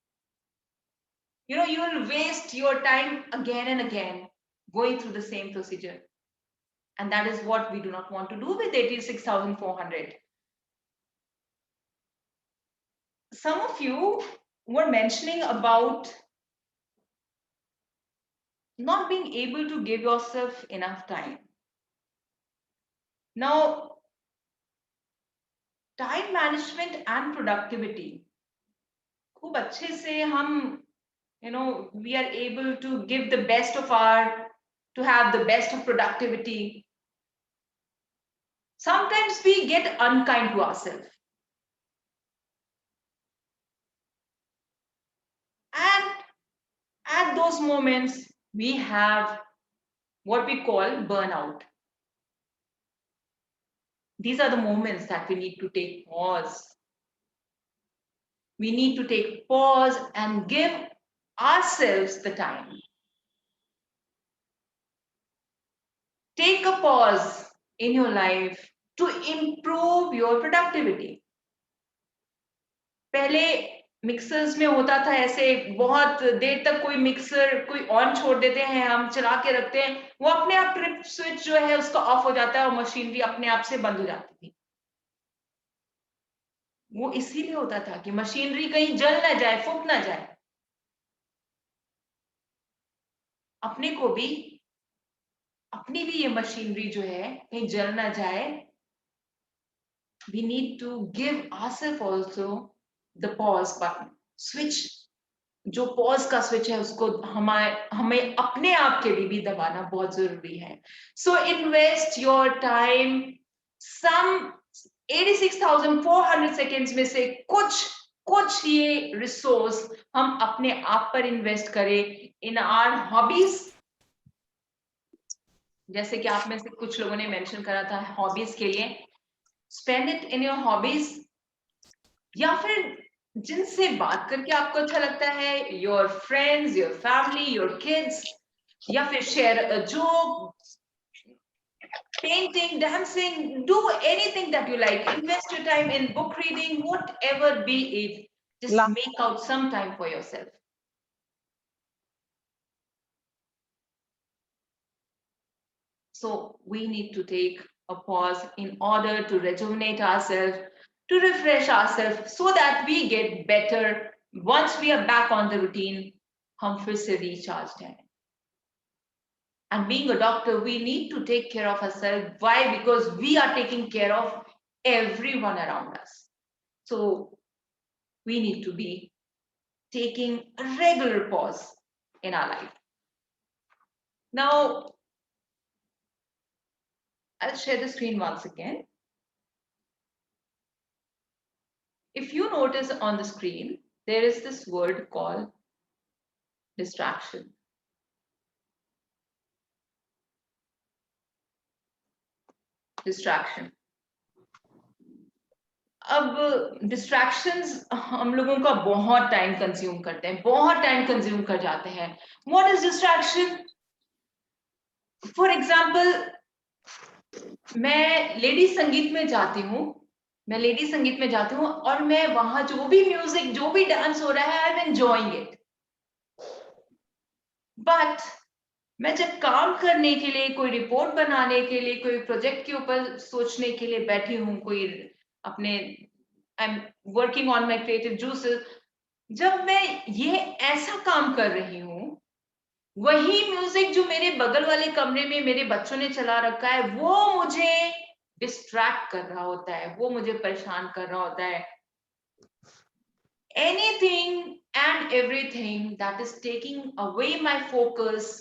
You know, you will waste your time again and again going through the same procedure. And that is what we do not want to do with 86,400. Some of you were mentioning about not being able to give yourself enough time. Now, time management and productivity. खूब अच्छे से हम, you know, we are able to give the best of to have the best of productivity. Sometimes we get unkind to ourselves. And at those moments, we have what we call burnout. These are the moments that we need to take pause. We need to take pause and give ourselves the time. Take a pause in your life to improve your productivity. पहले mixers में होता था ऐसे, बहुत देर तक कोई mixer कोई on छोड़ देते हैं, हम चला के रखते हैं, वो अपने आप ट्रिप स्विच जो है उसका ऑफ हो जाता है और मशीनरी अपने आप से बंद हो जाती थी. वो इसीलिए होता था कि मशीनरी कहीं जल ना जाए, फूक ना जाए. अपने को भी, अपनी भी ये मशीनरी जो है कहीं जल ना जाए. We need to give ourselves also the pause button, switch. जो पॉज का स्विच है उसको हमें अपने आप के लिए भी दबाना बहुत जरूरी है. So invest your time. Some 86,400 seconds में से कुछ ये रिसोर्स हम अपने आप पर इन्वेस्ट करें इन आवर हॉबीज. जैसे कि आप में से कुछ लोगों ने मेंशन करा था हॉबीज के लिए. Spend it in your hobbies, या फिर जिनसे बात करके आपको अच्छा लगता है, your friends, your family, your kids, या फिर share a joke, painting, dancing, do anything that you like. Invest your time in book reading, whatever be it. Just make out some time for yourself. So we need to take a pause in order to rejuvenate ourselves, to refresh ourselves, so that we get better. Once we are back on the routine, hum fir se recharged hain. And being a doctor, we need to take care of ourselves. Why? Because we are taking care of everyone around us. So we need to be taking a regular pause in our life. Now, I'll share the screen once again. If you notice on the screen, there is this word called distraction. Distraction. अब distractions हम लोगों का बहुत time consume करते हैं, बहुत time consume कर जाते हैं. What is distraction? For example, मैं लेडी संगीत में जाती हूँ, और मैं वहां जो भी म्यूजिक, जो भी डांस हो रहा है, I am enjoying it. But मैं जब काम करने के लिए, कोई रिपोर्ट बनाने के लिए, कोई प्रोजेक्ट के ऊपर सोचने के लिए बैठी हूँ, कोई अपने I am working on my creative juices, जब मैं ये ऐसा काम कर रही हूँ, वही म्यूजिक जो मेरे बगल वाले कमरे में मेरे बच्चों ने चला रखा है, वो मुझे डिस्ट्रैक्ट कर रहा होता है, वो मुझे परेशान कर रहा होता है. Anything and everything that is taking away my focus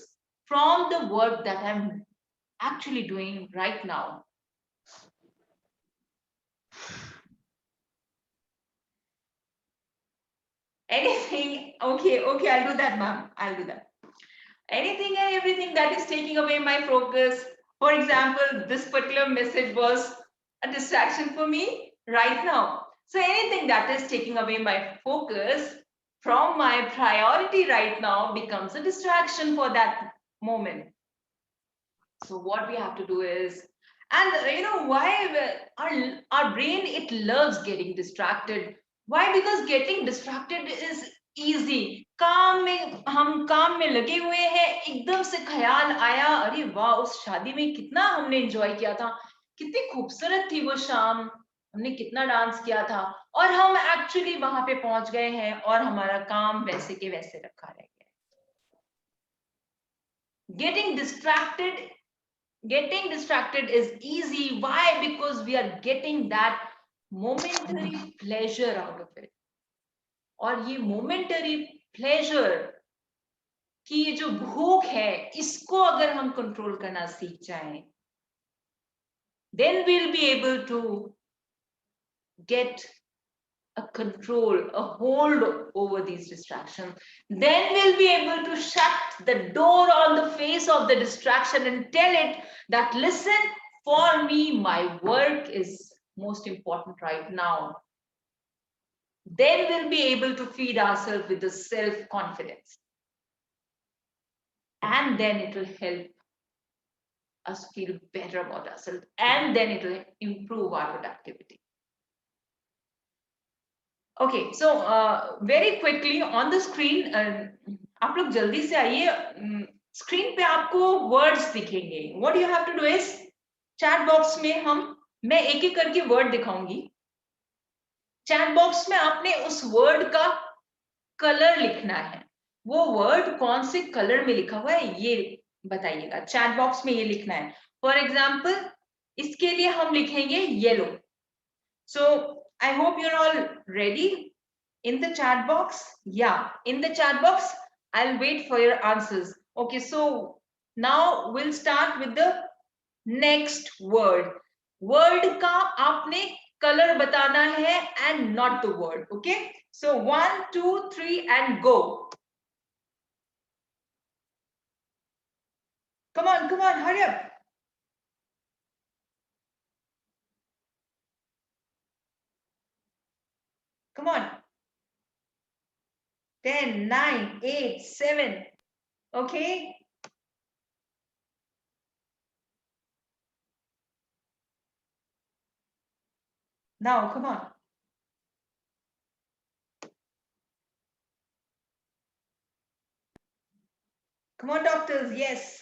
from the work that I'm actually doing right now. Anything, okay, I'll do that, ma'am. I'll do that. Anything and everything that is taking away my focus. For example, this particular message was a distraction for me right now. So anything that is taking away my focus from my priority right now becomes a distraction for that moment. So what we have to do is, and you know why our brain, it loves getting distracted. Why? Because getting distracted is easy. हम काम में लगे हुए हैं, एकदम से ख्याल आया, अरे वाह, उस शादी में कितना हमने एंजॉय किया था, कितनी खूबसूरत थी वो शाम, हमने कितना डांस किया था, और हम एक्चुअली वहां पे पहुंच गए हैं और हमारा काम वैसे के वैसे रखा रह गया. Getting distracted is easy. Why? Because we are getting that momentary pleasure out of it. और ये momentary pleasure की ये जो भूख है, इसको अगर हम कंट्रोल करना सीख जाएं, then we'll be able to get a control, a hold over these distractions. Then we'll be able to shut the door on the face of the distraction and tell it that, listen, for me, my work is most important right now. Then we'll be able to feed ourselves with the self-confidence. And then it will help us feel better about ourselves. And then it will improve our productivity. Okay, so very quickly on the screen, आप लोग जल्दी से आइए. Screen पे आपको words दिखेंगे. What you have to do is, chat box में मैं एक एक करके वर्ड दिखाऊंगी. चैट बॉक्स में आपने उस वर्ड का कलर लिखना है. वो वर्ड कौन से कलर में लिखा हुआ है ये बताइएगा. चैट बॉक्स में ये लिखना है. फॉर एग्जाम्पल, इसके लिए हम लिखेंगे yellow. So I hope you're all ready in the chat box. Yeah, in the chat box, I'll wait for your answers. Okay, so now we'll start with the next word. Word का आपने color बताना है and not the word. Okay, so 1, 2, 3 and go. Come on, hurry up. Come on. 10, 9, 8, 7. Okay. Now, come on. Come on, doctors. Yes.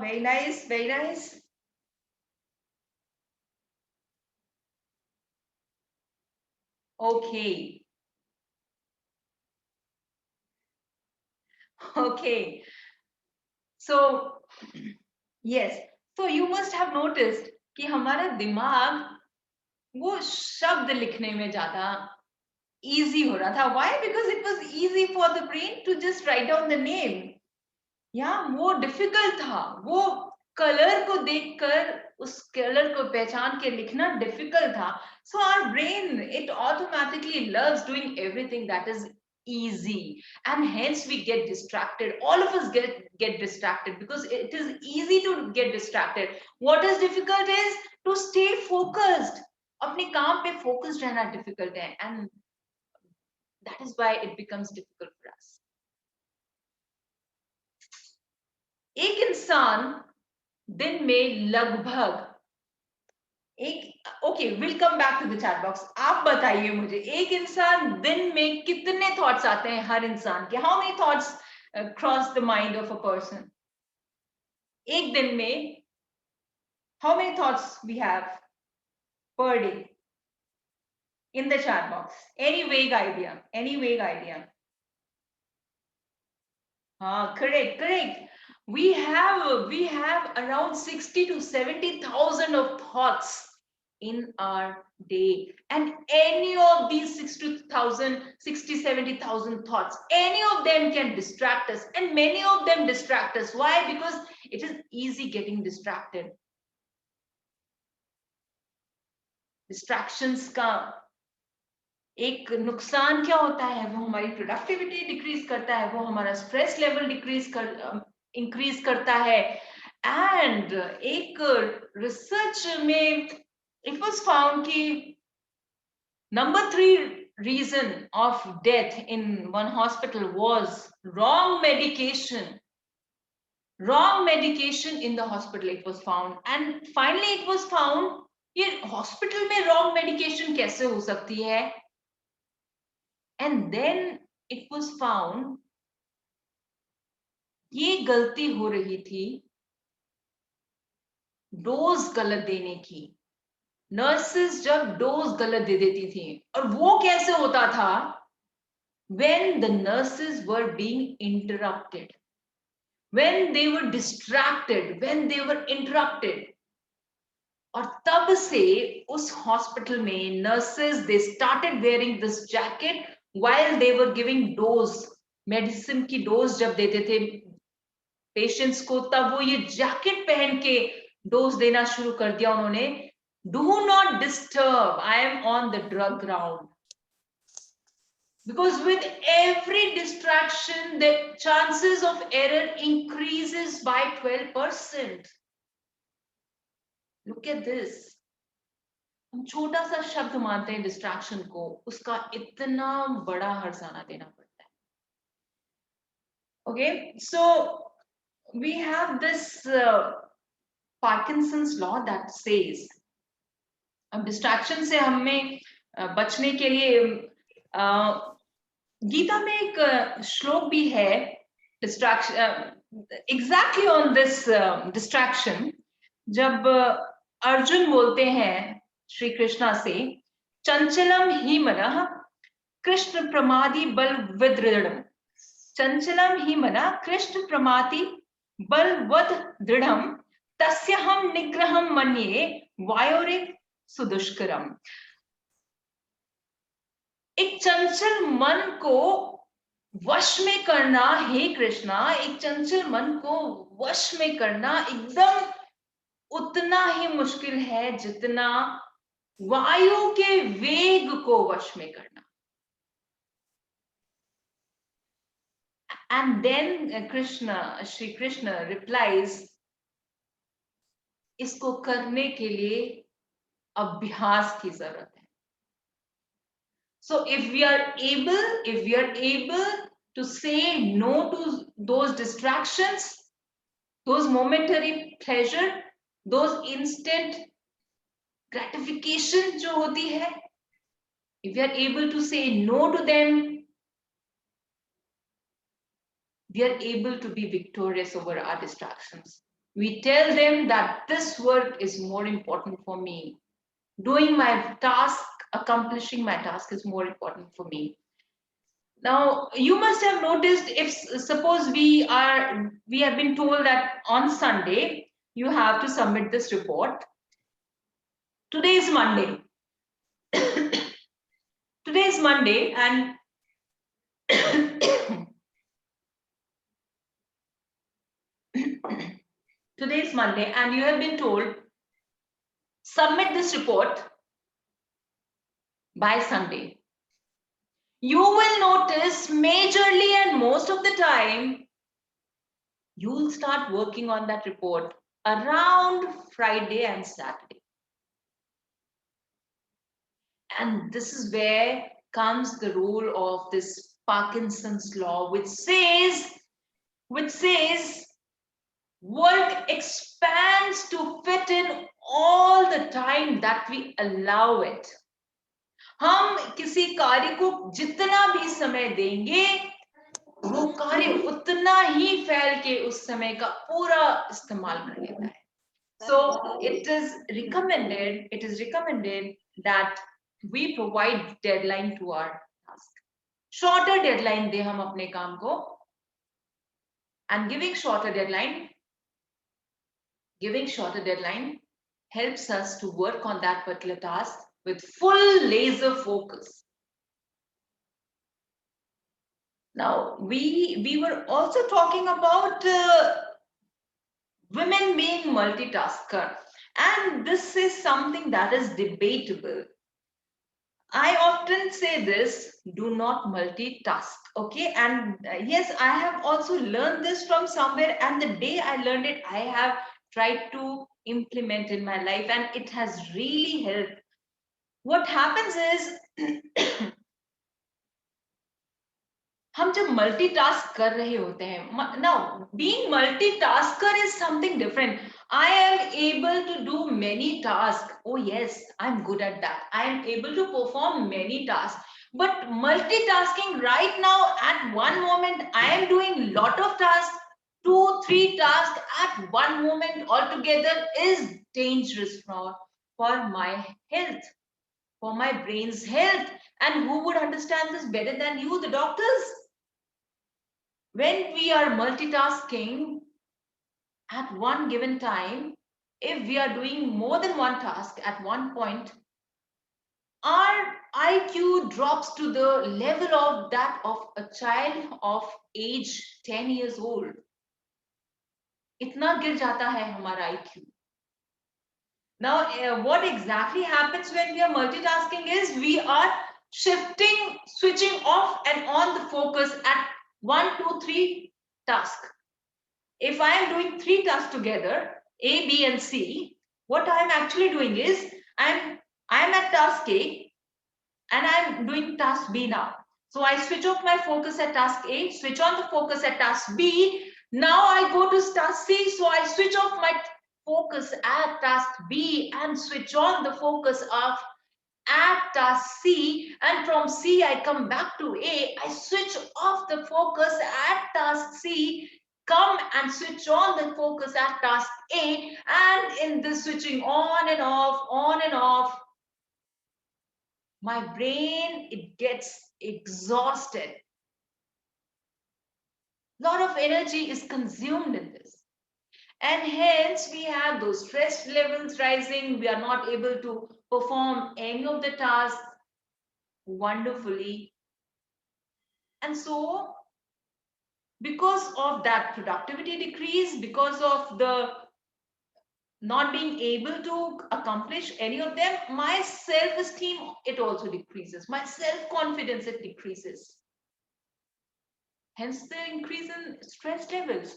Very nice, very nice. Okay. Okay. So, yes. So you must have noticed कि हमारा दिमाग वो शब्द लिखने में ज़्यादा easy हो रहा था. Why? Because it was easy for the brain to just write down the name. Yeah, वो difficult था. वो कलर को देखकर उस कलर को पहचान के लिखना difficult था. So our brain, it automatically loves doing everything that is easy, and hence we get distracted. All of us get distracted because it is easy to get distracted. What is difficult is to stay focused. अपने काम पे focused रहना difficult है, and that is why it becomes difficult for us. एक इंसान दिन में लगभग okay, will come back to the chat box. आप बताइए मुझे, एक इंसान दिन में कितने थॉट्स आते हैं हर इंसान के? How many thoughts cross the mind of a person एक दिन में? How many thoughts we have per day? In the chat box, any vague idea? हाँ, correct. We have around 60 to 70,000 of thoughts in our day, and any of these 70,000 thoughts, any of them can distract us, and many of them distract us. Why? Because it is easy getting distracted. Distractions का एक नुकसान क्या होता है? वो हमारी productivity decrease करता है, वो हमारा स्ट्रेस लेवल इंक्रीज करता है. एंड एक रिसर्च में it was found कि number 3 reason of death in one hospital was wrong medication. Wrong medication in the hospital, it was found. And finally it was found, ये hospital में wrong medication कैसे हो सकती है? And then it was found, ये गलती हो रही थी डोज गलत देने की. नर्सेस जब डोज गलत दे देती थी, और वो कैसे होता था? When the nurses were being interrupted, when they were distracted, when they were interrupted. और तब से उस हॉस्पिटल में nurses, they started wearing this jacket while they were giving dose, medicine की डोज जब देते थे पेशेंट्स को, तब वो ये जैकेट पहन के डोज देना शुरू कर दिया उन्होंने. Do not disturb, I am on the drug ground. Because with every distraction, the chances of error increases by 12%. Look at this. हम छोटा सा शब्द मानते हैं डिस्ट्रैक्शन को, उसका इतना बड़ा हर्जाना देना पड़ता है. Okay, so we have this Parkinson's law that says, अब डिस्ट्रैक्शन से हमें बचने के लिए गीता में एक श्लोक भी है distraction, exactly on this distraction. जब अर्जुन बोलते हैं श्री कृष्णा से, चंचलम ही मनः कृष्ण प्रमादी बल विदृढ़म. चंचलम ही मनः कृष्ण प्रमाति बलवद दृढ़म तस्य हम निग्रहम मन्ये वायोरिक सुदुष्करम. एक चंचल मन को वश में करना, हे कृष्णा, एक चंचल मन को वश में करना एकदम उतना ही मुश्किल है जितना वायु के वेग को वश में करना. And then Shri Krishna replies, इसको करने के लिए अभ्यास की जरूरत है. So if we are able to say no to those distractions, those momentary pleasure, those instant gratification जो होती है, if we are able to say no to them, we are able to be victorious over our distractions. We tell them that this work is more important for me. Doing my task, accomplishing my task is more important for me. Now, you must have noticed, if suppose we have been told that on Sunday, you have to submit this report. Today is Monday. Today is Monday, and today is Monday, and you have been told, submit this report by Sunday. You will notice majorly and most of the time, you will start working on that report around Friday and Saturday. And this is where comes the role of this Parkinson's law, which says work expands to fit in all the time that we allow it. हम किसी कार्य को जितना भी समय देंगे, वो कार्य उतना ही फैल के उस समय का पूरा इस्तेमाल कर लेता है. So it is recommended that we provide deadline to our task. Shorter deadline दे हम अपने काम को, and giving shorter deadline helps us to work on that particular task with full laser focus. Now, we were also talking about women being multitasker, and this is something that is debatable. I often say this, do not multitask, okay? And yes, I have also learned this from somewhere, and the day I learned it, I have tried to implement in my life, and it has really helped. What happens is हम जब multitask कर रहे होते हैं, now being multitasker is something different. I am able to do many tasks. Oh yes, I'm good at that. I am able to perform many tasks. But multitasking right now, at one moment, I am doing lot of tasks, 2-3 tasks at one moment altogether is dangerous for my health, for my brain's health. And who would understand this better than you, the doctors? When we are multitasking at one given time, if we are doing more than one task at one point, our IQ drops to the level of that of a child of age 10 years old. इतना गिर जाता है हमारा IQ. Now, what exactly happens when we are multitasking is we are switching off and on the focus at 1, 2, 3 tasks. If I am doing 3 tasks together, A, B, and C, what I am actually doing is I am at task A and I am doing task B now. So I switch off my focus at task A, switch on the focus at task B. Now I go to task C, so I switch off my focus at task B and switch on the focus of at task C, and from C I come back to A. I switch off the focus at task C, come and switch on the focus at task A, and in this switching on and off, my brain, it gets exhausted. A lot of energy is consumed in this. And hence we have those stress levels rising. We are not able to perform any of the tasks wonderfully. And so, because of that productivity decrease, because of the not being able to accomplish any of them, my self-esteem, it also decreases. My self-confidence, it decreases. Hence the increase in stress levels.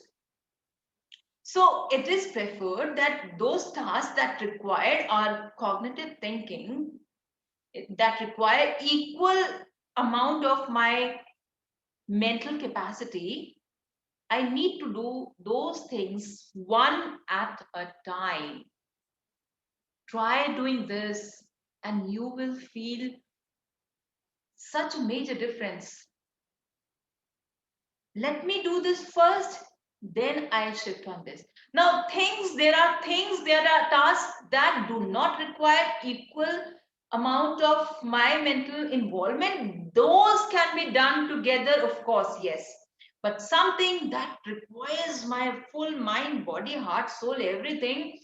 So it is preferred that those tasks that require our cognitive thinking, that require equal amount of my mental capacity, I need to do those things one at a time. Try doing this and you will feel such a major difference. Let me do this first, then I shift on this. Now, there are tasks that do not require equal amount of my mental involvement. Those can be done together, of course, yes. But something that requires my full mind, body, heart, soul, everything,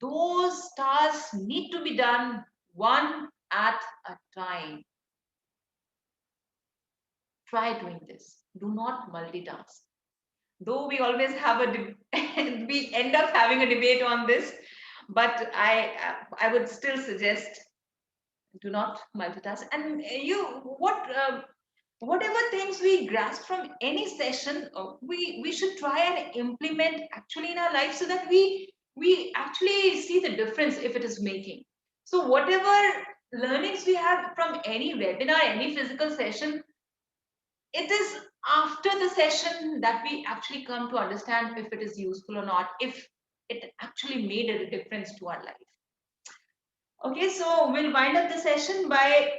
those tasks need to be done one at a time. Try doing this. Do not multitask. Though we always have we end up having a debate on this, but I would still suggest do not multitask. And whatever things we grasp from any session, we should try and implement actually in our life so that we actually see the difference if it is making. So whatever learnings we have from any webinar, any physical session, it is after the session that we actually come to understand if it is useful or not, if it actually made a difference to our life. Okay, so we'll wind up the session by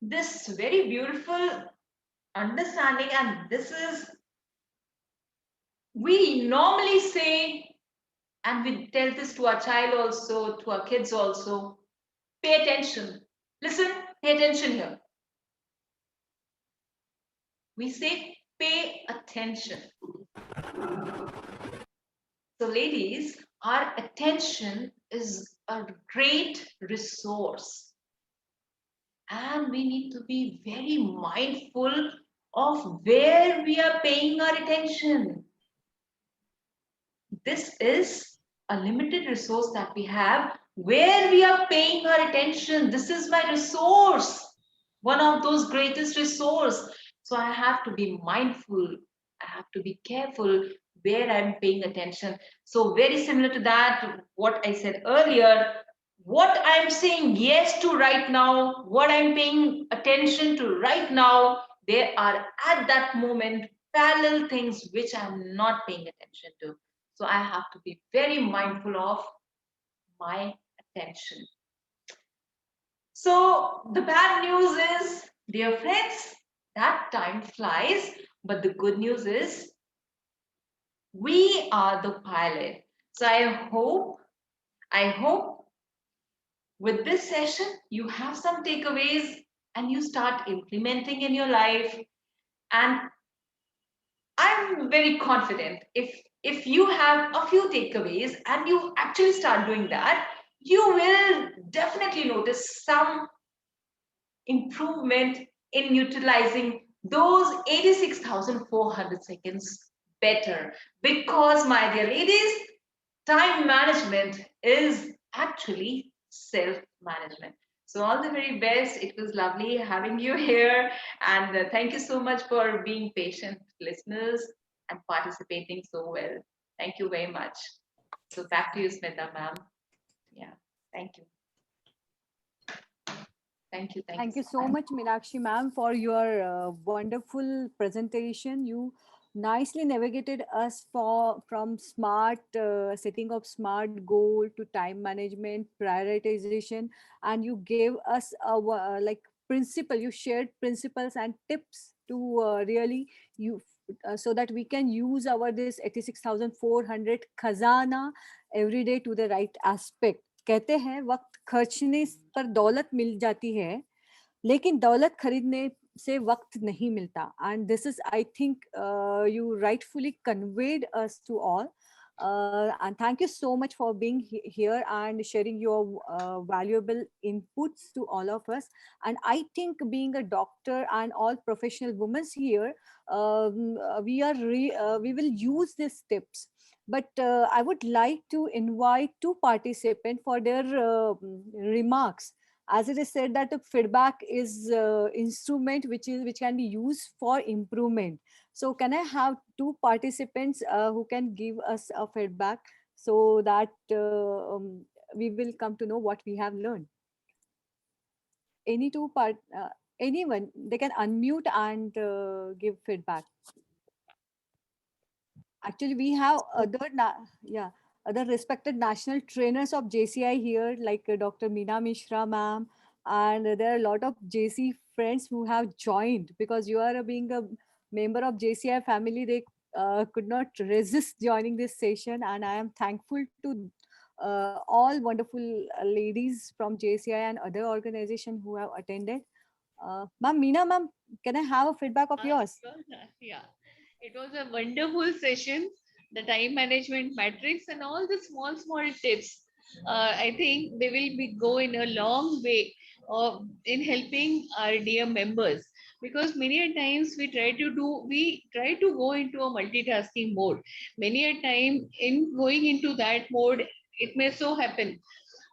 this very beautiful understanding, and this is, we normally say, and we tell this to our child also, to our kids also, pay attention. Listen, pay attention here. We say, pay attention. So ladies, our attention is a great resource. And we need to be very mindful of where we are paying our attention. This is a limited resource that we have, where we are paying our attention. This is my resource, one of those greatest resources. So I have to be mindful. I have to be careful where I'm paying attention. So very similar to that, what I said earlier, what I'm saying yes to right now, what I'm paying attention to right now, there are at that moment parallel things which I'm not paying attention to. So I have to be very mindful of my attention. So the bad news is, dear friends, that time flies, but the good news is we are the pilot. So I hope with this session, you have some takeaways and you start implementing in your life. And I'm very confident if you have a few takeaways and you actually start doing that, you will definitely notice some improvement in utilizing those 86,400 seconds better. Because, my dear ladies, time management is actually self-management. So all the very best. It was lovely having you here. And thank you so much for being patient listeners and participating so well. Thank you very much. So back to you, Smita ma'am. Yeah, thank you. Thank you. Thank you so much, Meenakshi ma'am, for your wonderful presentation. You nicely navigated us from smart setting of smart goal to time management, prioritization, and you gave us like principle. You shared principles and tips to really you so that we can use our this 86,400 khazana every day to the right aspect. कहते हैं वक्त खर्चने पर दौलत मिल जाती है लेकिन दौलत खरीदने से वक्त नहीं मिलता and this is I think you rightfully conveyed us to all and thank you so much for being here and sharing your valuable inputs to all of us. And I think being a doctor and all professional women here, we will use these tips. But I would like to invite two participants for their remarks. As it is said that the feedback is instrument which can be used for improvement. So can I have two participants who can give us a feedback so that we will come to know what we have learned? Any anyone, they can unmute and give feedback. Actually, we have other respected national trainers of JCI here, like Dr. Meena Mishra ma'am, and there are a lot of JC friends who have joined because you are being a member of JCI family. They could not resist joining this session, and I am thankful to all wonderful ladies from JCI and other organizations who have attended. Ma'am, Meena ma'am, can I have a feedback of yours? Yeah, it was a wonderful session. The time management matrix and all the small tips. I think they will be go in a long way in helping our dear members, because many a times we try to go into a multitasking mode. Many a time in going into that mode, it may so happen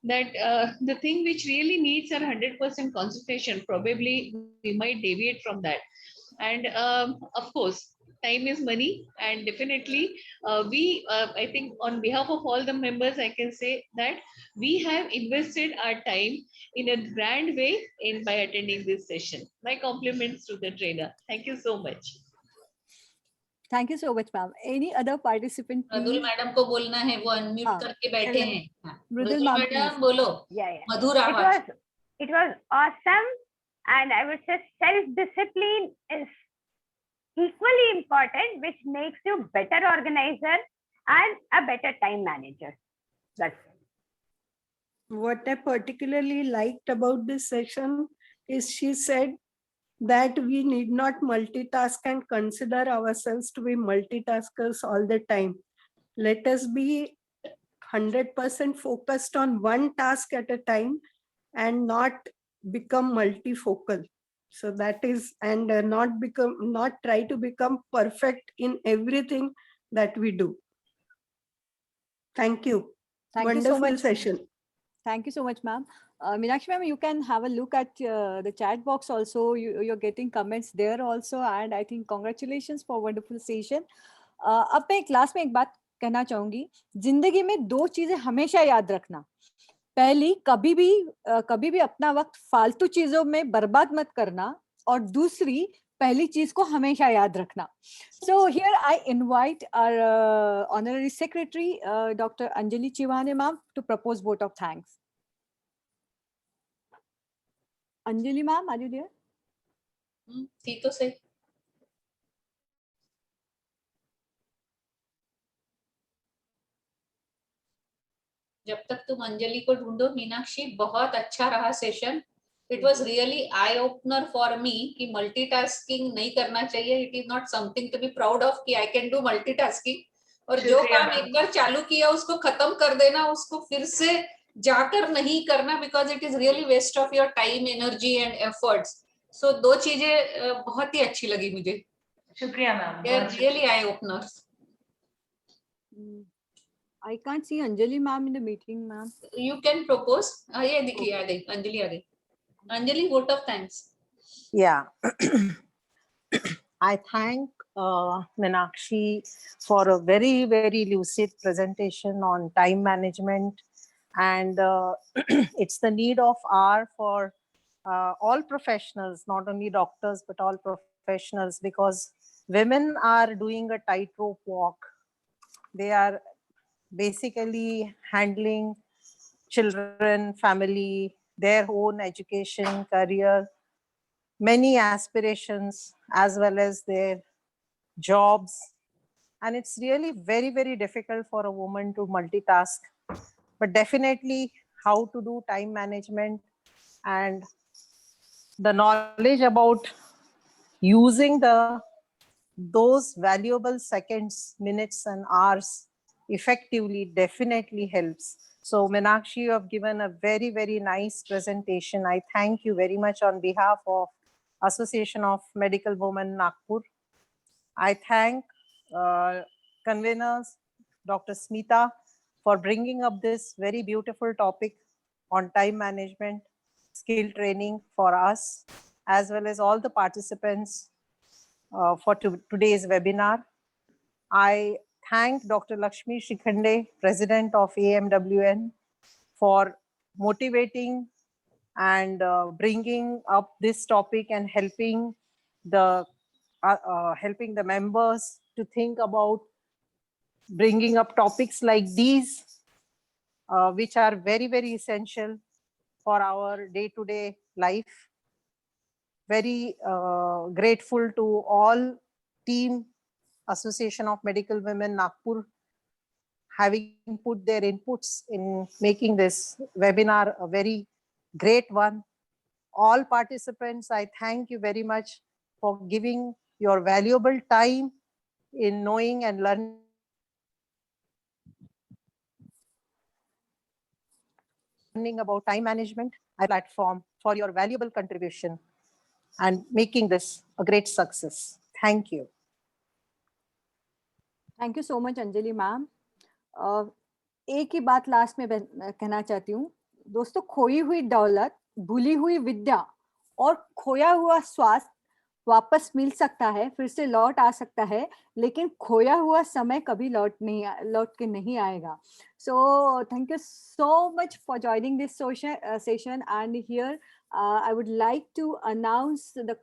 that the thing which really needs our 100% concentration, probably we might deviate from that. And of course, time is money, and definitely I think on behalf of all the members, I can say that we have invested our time in a grand way in by attending this session. My compliments to the trainer. Thank you so much. Thank you so much, ma'am. Any other participant, Madhur please? Madam को बोलना है, वो unmute हाँ, करके बैठे हैं. हाँ, मृदुल मधुर ma'am, madam please. बोलो. Yeah. मधुर आवाज. It was awesome, and I would say self-discipline is equally important, which makes you better organizer and a better time manager. That's it. What I particularly liked about this session is she said that we need not multitask and consider ourselves to be multitaskers all the time. Let us be 100% focused on one task at a time and not become multifocal. So that is, and not try to become perfect in everything that we do. Thank you. Thank Wonderful you so much. session. Thank you so much, ma'am. Meenakshi ma'am, you can have a look at the chat box also. You're getting comments there also. And I think congratulations for wonderful session. अब मैं class में एक बात कहना चाहूंगी, जिंदगी में 2 चीजें हमेशा याद रखना। पहली, कभी भी अपना वक्त फालतू चीजों में बर्बाद मत करना, और दूसरी, पहली चीज को हमेशा याद रखना। So here I invite our honorary secretary, Dr. Anjali Chivane ma'am, to propose vote of thanks. Anjali ma'am, are you there? थी तो सही। जब तक तुम अंजलि को ढूंढो, मीनाक्षी, बहुत अच्छा रहा session. It was really eye opener for me कि मल्टीटास्किंग नहीं करना चाहिए। It is not something to be proud of कि आई कैन डू मल्टीटास्किंग, और जो काम एक बार चालू किया उसको खत्म कर देना, उसको फिर से जाकर नहीं करना, because it is really waste of your time, energy and efforts. So 2 चीजें बहुत ही अच्छी लगी मुझे। शुक्रिया ma'am, really eye openers. I can't see Anjali ma'am in the meeting, ma'am. You can propose. ये देखिए, आ गई अंजलि, आ गई। Anjali, vote of thanks. Yeah. I thank Meenakshi for a very, very lucid presentation on time management, and it's the need of hour for all professionals, not only doctors, but all professionals, because women are doing a tightrope walk. They are basically handling children, family, their own education, career, many aspirations, as well as their jobs. And it's really very, very difficult for a woman to multitask. But definitely how to do time management and the knowledge about using those valuable seconds, minutes, and hours effectively definitely helps. So Meenakshi, you have given a very, very nice presentation. I thank you very much on behalf of Association of Medical Women Nagpur. I thank conveners, Dr. Smita, for bringing up this very beautiful topic on time management, skill training for us, as well as all the participants for today's webinar. I thank Dr. Lakshmi Shikhande, President of AMWN, for motivating and bringing up this topic and helping the members to think about bringing up topics like these, which are very, very essential for our day-to-day life. Very grateful to all team Association of Medical Women Nagpur having put their inputs in making this webinar a very great one. All participants, I thank you very much for giving your valuable time in knowing and learning about time management, a platform for your valuable contribution and making this a great success. Thank you. Thank you so much, Anjali ma'am. एक ही बात last में कहना चाहती हूँ दोस्तों, खोई हुई दौलत, भूली हुई विद्या और खोया हुआ स्वास्थ्य वापस मिल सकता है, फिर से लौट आ सकता है, लेकिन खोया हुआ समय कभी लौट के नहीं आएगा. So thank you so much for joining this session, and here I would like to announce the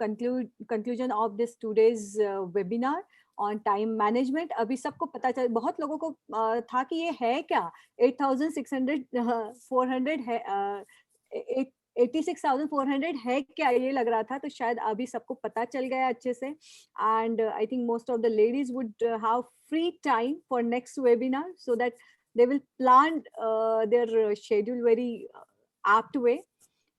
conclusion of this today's webinar on time management. अभी सबको पता चल, बहुत लोगों को था कि ये है क्या, 86,400 है, 86,400 है क्या, ये लग रहा था. तो शायद अभी सबको पता चल गया अच्छे से. And I think most of the ladies would have free time for next webinar, so that they will plan their schedule very apt way.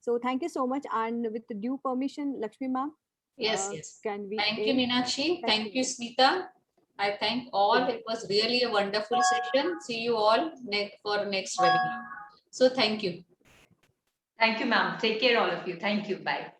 So thank you so much, and with the due permission, Lakshmi ma'am. Yes, yes. Can we? Thank you, Meenakshi. Thank you, Smita. I thank all. It was really a wonderful session. See you all for next webinar. So thank you. Thank you, ma'am. Take care, all of you. Thank you. Bye.